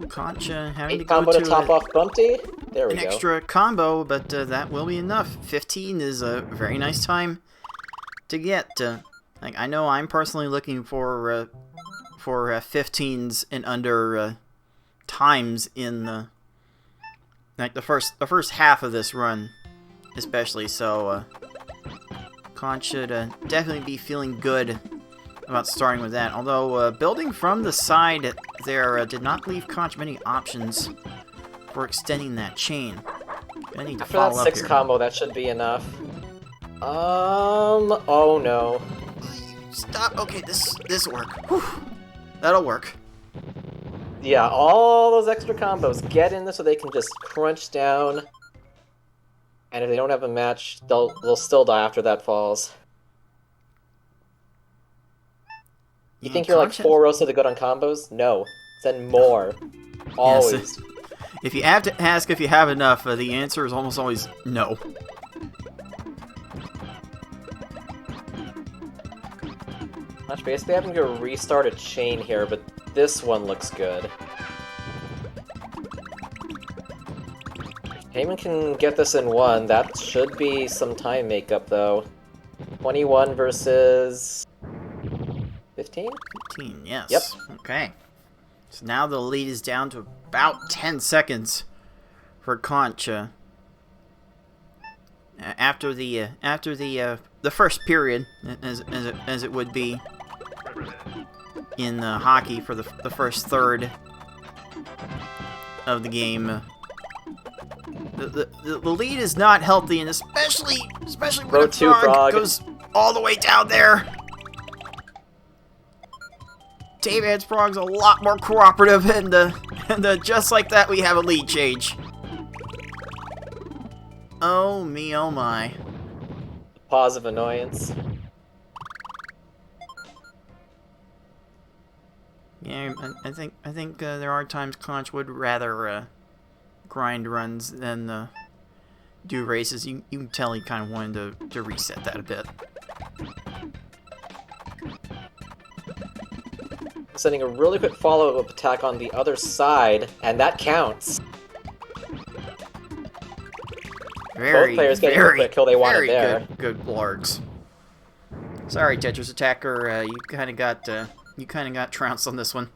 Conch having to combo go to top off Bumpty. There we an go. extra combo, but that will be enough. 15 is a very nice time to get. Like, I know I'm personally looking for 15s and under times in the first half of this run, especially. So Conch should definitely be feeling good about starting with that. Although building from the side there did not leave Conch many options for extending that chain. I need to After follow that up 6 here. combo, that should be enough. Oh no. Stop. Okay, this will work. Whew. That'll work. Yeah, all those extra combos, get in there so they can just crunch down. And if they don't have a match, they'll still die after that falls. You think you're like Conch 4 rows to the good on combos? No. Send more. Always. If you have to ask if you have enough, the answer is almost always no. Much basically having to restart a chain here, but this one looks good. Tayman can get this in 1. That should be some time makeup, though. 21 versus 15? 15, yes. Yep. Okay. So now the lead is down to about 10 seconds for Conch. After the first period, as it would be in hockey for the first third of the game. The lead is not healthy, and especially when Row a 2 frog goes all the way down there. TaymanND's frog's a lot more cooperative, and just like that, we have a lead change. Oh me, oh my. Pause of annoyance. Yeah, I think there are times Conch would rather grind runs than do races. You can tell he kind of wanted to reset that a bit. Sending a really quick follow-up attack on the other side, and that counts. Both players getting the quick kill they wanted there. Good blargs. Sorry, Tetris attacker, you kind of got trounced on this one.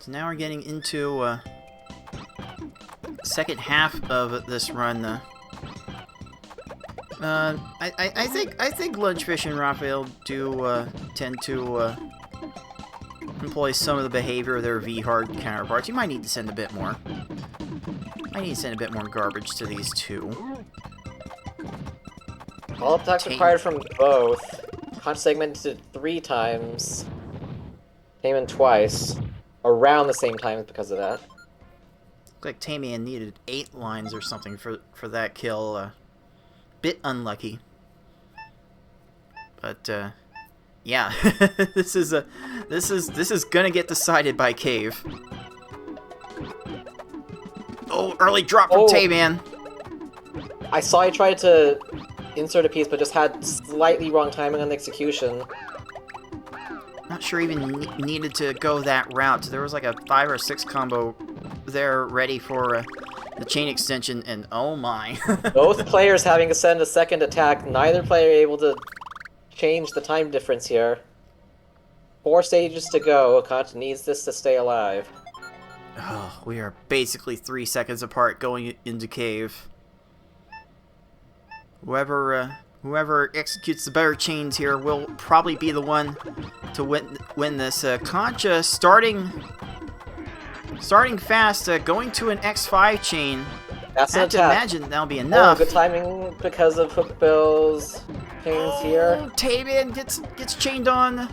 So now we're getting into second half of this run. I think Lunchfish and Raphael do tend to employ some of the behavior of their V-hard counterparts. You might need to send a bit more. I need to send a bit more garbage to these two. All attacks required from both. Conch segmented 3 times. Tayman twice. Around the same time because of that. Looks like TaymanND needed 8 lines or something for that kill. Bit unlucky. But yeah, this is gonna get decided by Cave. Oh, early drop from Tayman. I saw he tried to insert a piece, but just had slightly wrong timing on the execution. Not sure even needed to go that route. There was like a 5 or 6 combo there ready for the chain extension, and oh my. Both players having to send a second attack, neither player able to change the time difference here. 4 stages to go. Conch needs this to stay alive. Oh, we are basically 3 seconds apart going into Cave. Whoever executes the better chains here will probably be the one to win this. Conch starting fast, going to an X5 chain. That's I an have to attack. imagine that'll be enough. Oh, good timing because of Hookbill's chains here. Tayman gets chained on.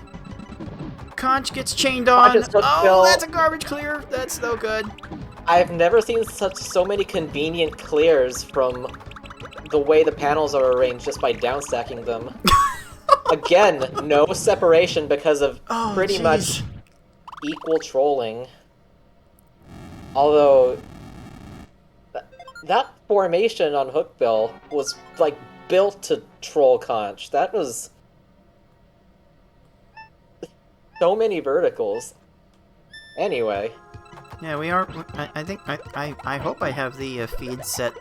Conch gets chained on. Conch is Oh, that's a garbage clear. That's no good. I've never seen so many convenient clears from the way the panels are arranged just by downstacking them. Again, no separation because of pretty much equal trolling. Although that formation on Hookbill was like built to troll Conch. That was so many verticals. Anyway. Yeah, we are. I hope I have the feed set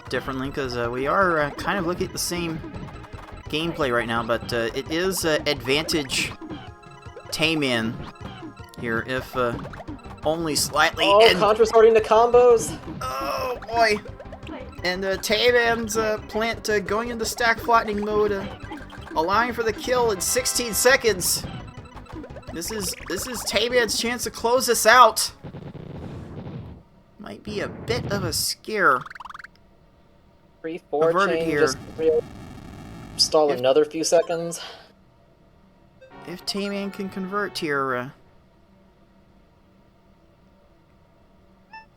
differently, because we are kind of looking at the same gameplay right now, but it is advantage Tayman here, if only slightly. Oh, Conch resorting to combos. Oh boy! And TaymanND's plant going into stack flattening mode, allowing for the kill in 16 seconds. This is TaymanND's chance to close this out. Might be a bit of a scare. 3-4 averted chain, here. just stall another few seconds. If TaymanND can convert here,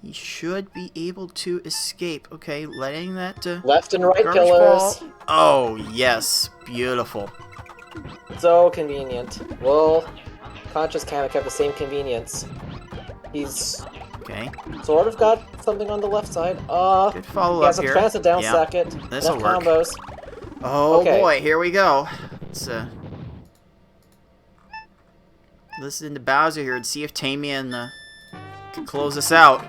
he should be able to escape. Okay, letting that Left and right garbage pillars. fall. Oh yes, beautiful. So convenient. Well, Conscious kind of kept the same convenience. He's Okay, sort of got something on the left side. good follow He has up a here. transit down Yeah. second. This'll Enough work. combos. Oh Okay. boy, here we go. Let's listen to Bowser here and see if TaymanND can close this out.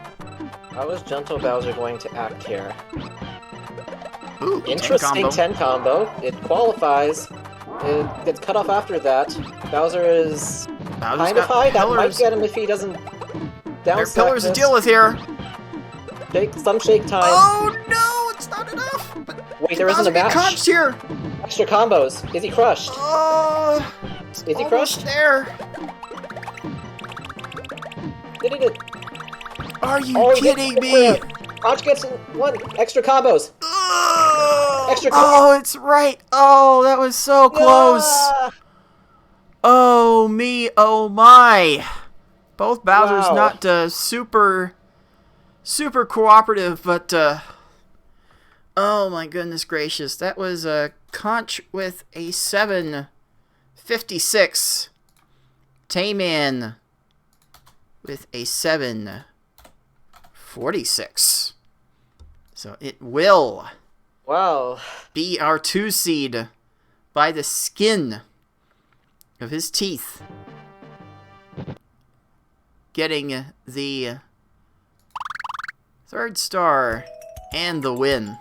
How is Gentle Bowser going to act here? Ooh, 10 Interesting combo. 10 combo. It qualifies. It gets cut off after that. Bowser is Bowser's kind of got high. That might pillars. get him if he doesn't down There are pillars to this. deal with here. Some shake time. Oh no, it's not enough. But Wait, there isn't Bowser a get match. crunched here. Extra combos. Is he crushed? Oh, Is he almost crushed? there. Did he get... Are you Oh, he did kidding it. me? Conch gets one. Extra combos. Oh, Extra oh, it's right. Oh, that was so close. Ah! Oh me, oh my. Both Bowser's Wow. not super cooperative, but oh my goodness gracious. That was Conch with a 7.56. TaymanND with a 7.46. So it will Wow. be our 2 seed by the skin of his teeth. Getting the 3rd star and the win.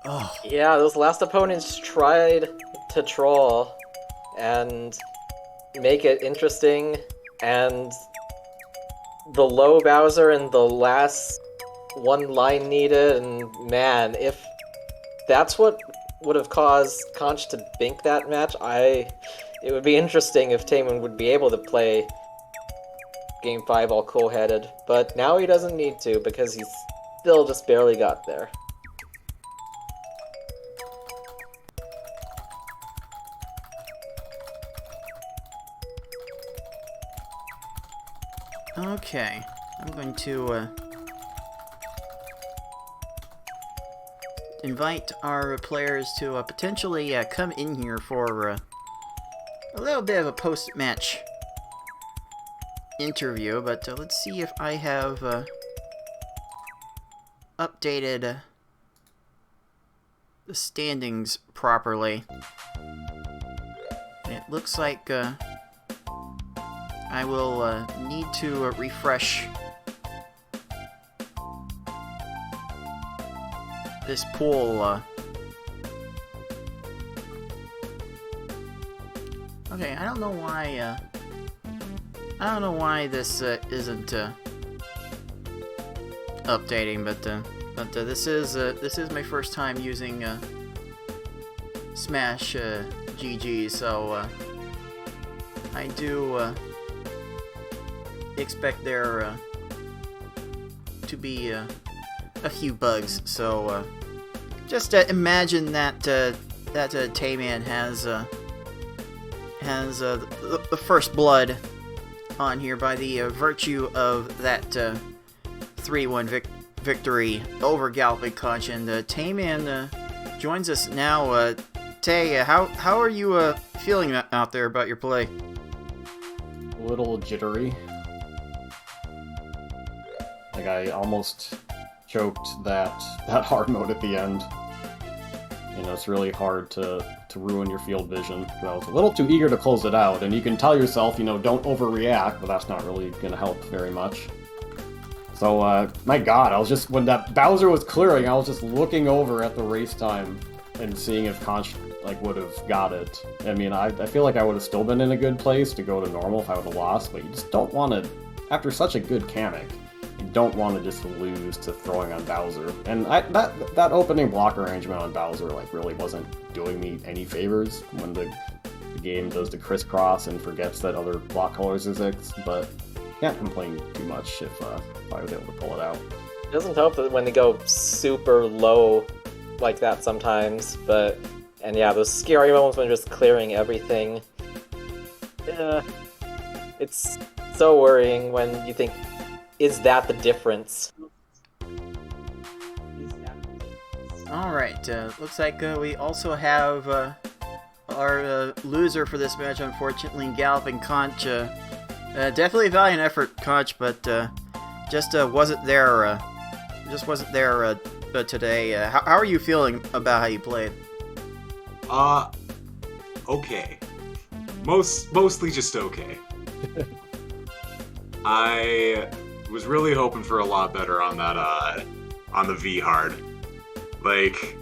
Oh, Yeah, those last opponents tried to troll and make it interesting, and the low Bowser and the last one line needed, and man, if that's what would have caused Conch to bink that match, it would be interesting if TaymanND would be able to play Game 5 all cool-headed, but now he doesn't need to because he's still just barely got there. okay. I'm going to invite our players to potentially come in here for a little bit of a post-match interview, but let's see if I have updated the standings properly. It looks like I will need to refresh this pool. Okay, I don't know why this isn't updating, but this is my first time using Smash GG, so I do expect there to be a few bugs. So just imagine that TaymanND has the first blood on here by the virtue of that 3-1 victory over GallopingConch, and TaymanND joins us now. Tay, how are you feeling out there about your play? A little jittery. Like, I almost choked that hard mode at the end. You know, it's really hard to ruin your field vision. But I was a little too eager to close it out, and you can tell yourself, you know, don't overreact, but that's not really going to help very much. So, my god, I was just, when that Bowser was clearing, I was just looking over at the race time and seeing if Conch, like, would have got it. I mean, I feel like I would have still been in a good place to go to normal if I would have lost, but you just don't want to after such a good mechanic, you don't want to just lose to throwing on Bowser. And that opening block arrangement on Bowser like really wasn't doing me any favors when the game does the crisscross and forgets that other block colors exist, but can't complain too much if I was able to pull it out. It doesn't help that when they go super low like that sometimes, and yeah, those scary moments when you're just clearing everything. It's so worrying when you think, is that the difference? Alright, looks like we also have our loser for this match, unfortunately, GallopingConch. Definitely a valiant effort, Conch, but just wasn't there. Today. How are you feeling about how you played? Okay. Mostly just okay. I was really hoping for a lot better on that on the V hard. Like,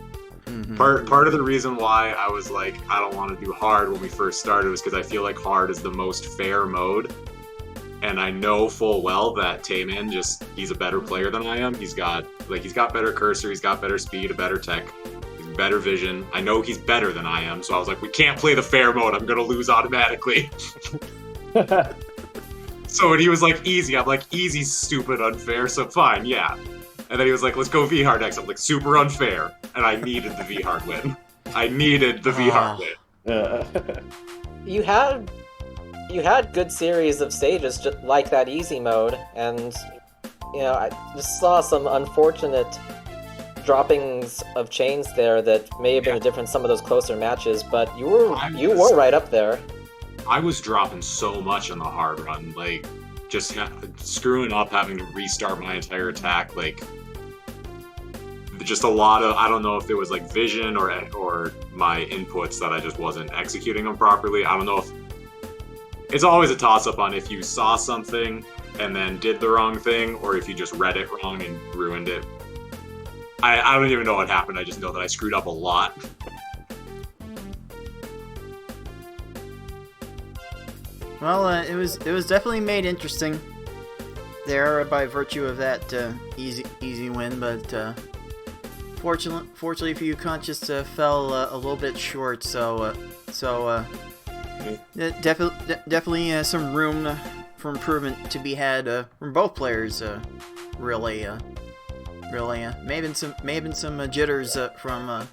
part of the reason why I was like, I don't want to do hard when we first started was because I feel like hard is the most fair mode. And I know full well that TaymanND he's a better player than I am. He's got better cursor, he's got better speed, a better tech, better vision. I know he's better than I am, so I was like, we can't play the fair mode, I'm gonna lose automatically. So when he was like, easy, I'm like, easy's stupid, unfair, so fine, yeah. And then he was like, let's go V-hard next. I'm like, super unfair. And I needed the V-hard win. I needed the V-hard win. You had good series of stages just like that easy mode, and I just saw some unfortunate droppings of chains there that may have been a difference in some of those closer matches, but you were right up there. I was dropping so much on the hard run, like just screwing up, having to restart my entire attack, like just a lot of, I don't know if it was like vision or my inputs that I just wasn't executing them properly. I don't know if it's always a toss-up on if you saw something and then did the wrong thing, or if you just read it wrong and ruined it. I don't even know what happened, I just know that I screwed up a lot. Well, it was definitely made interesting there by virtue of that easy win, but fortunately for you, Conch just fell a little bit short, so definitely some room for improvement to be had from both players. Really, may have been some jitters from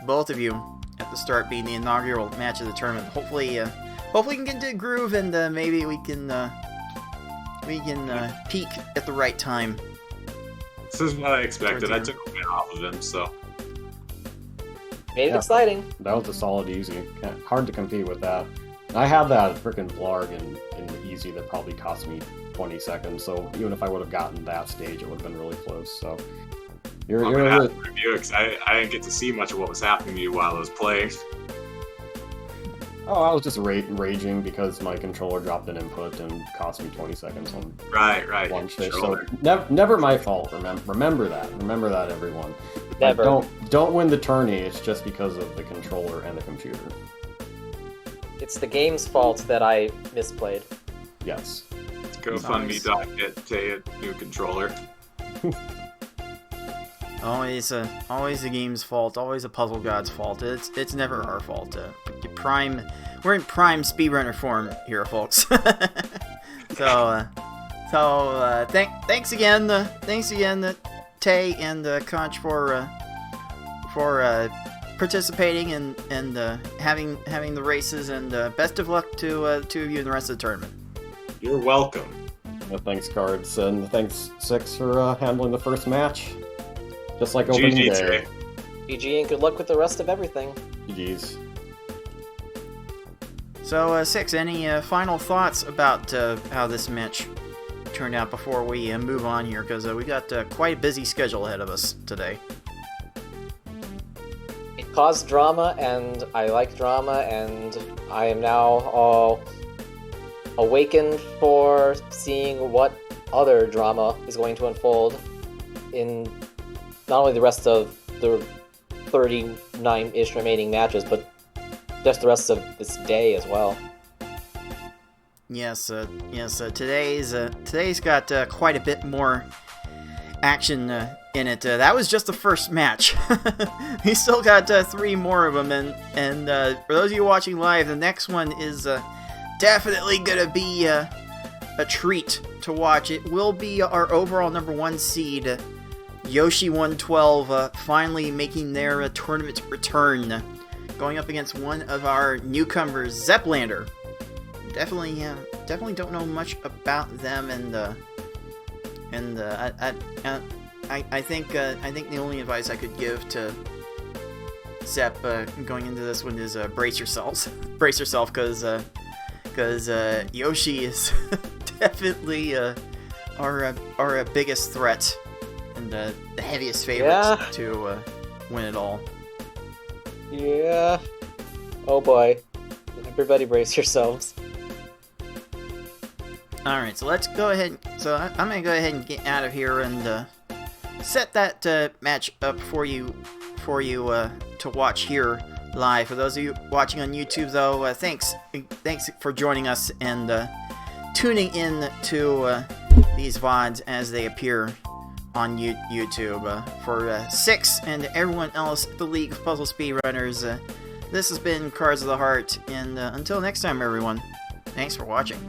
both of you at the start, being the inaugural match of the tournament. Hopefully we can get into a groove, and maybe we can peak at the right time. This is what I expected. I took a win off of him, so. Made it exciting. That was a solid easy. Hard to compete with that. I had that freaking blarg in the easy that probably cost me 20 seconds, so even if I would have gotten that stage, it would have been really close. So I'm gonna have to review it, because I didn't get to see much of what was happening to you while I was playing. Oh, I was just raging because my controller dropped an input and cost me 20 seconds on one fish. So never my fault. Remember that. Remember that, everyone. Never. Don't win the tourney. It's just because of the controller and the computer. It's the game's fault that I misplayed. Yes. GoFundMe.get Tay a new controller. Always the game's fault. Always the puzzle god's fault. It's never our fault. We're in prime speedrunner form here, folks. Thanks again, Tay and Conch for participating and having the races, and best of luck to two of you in the rest of the tournament. You're welcome. Thanks, Cards, and thanks, Six, for handling the first match. Just like opening day. GG, and good luck with the rest of everything. GG's. So, Six, any final thoughts about how this match turned out before we move on here? Because we got quite a busy schedule ahead of us today. It caused drama, and I like drama, and I am now all awakened for seeing what other drama is going to unfold in not only the rest of the 39-ish remaining matches, but just the rest of this day as well. Yes, today's got quite a bit more action in it. That was just the first match. We still got 3 more of them, and for those of you watching live, the next one is definitely gonna be a treat to watch. It will be our overall number 1 seed, Yoshi 112, finally making their tournament return, going up against one of our newcomers, Zeplander. Definitely don't know much about them, I think the only advice I could give to Zep going into this one is brace yourself, because Yoshi is definitely our biggest threat and the heaviest favorite to win it all. Yeah. Oh boy. Everybody brace yourselves. Alright, so let's go ahead. So I'm going to go ahead and get out of here and set that match up for you to watch here live. For those of you watching on YouTube, though, thanks for joining us and tuning in to these VODs as they appear on YouTube. For Six and everyone else at the League of Puzzle Speedrunners, this has been Cards of the Heart, and until next time, everyone, thanks for watching.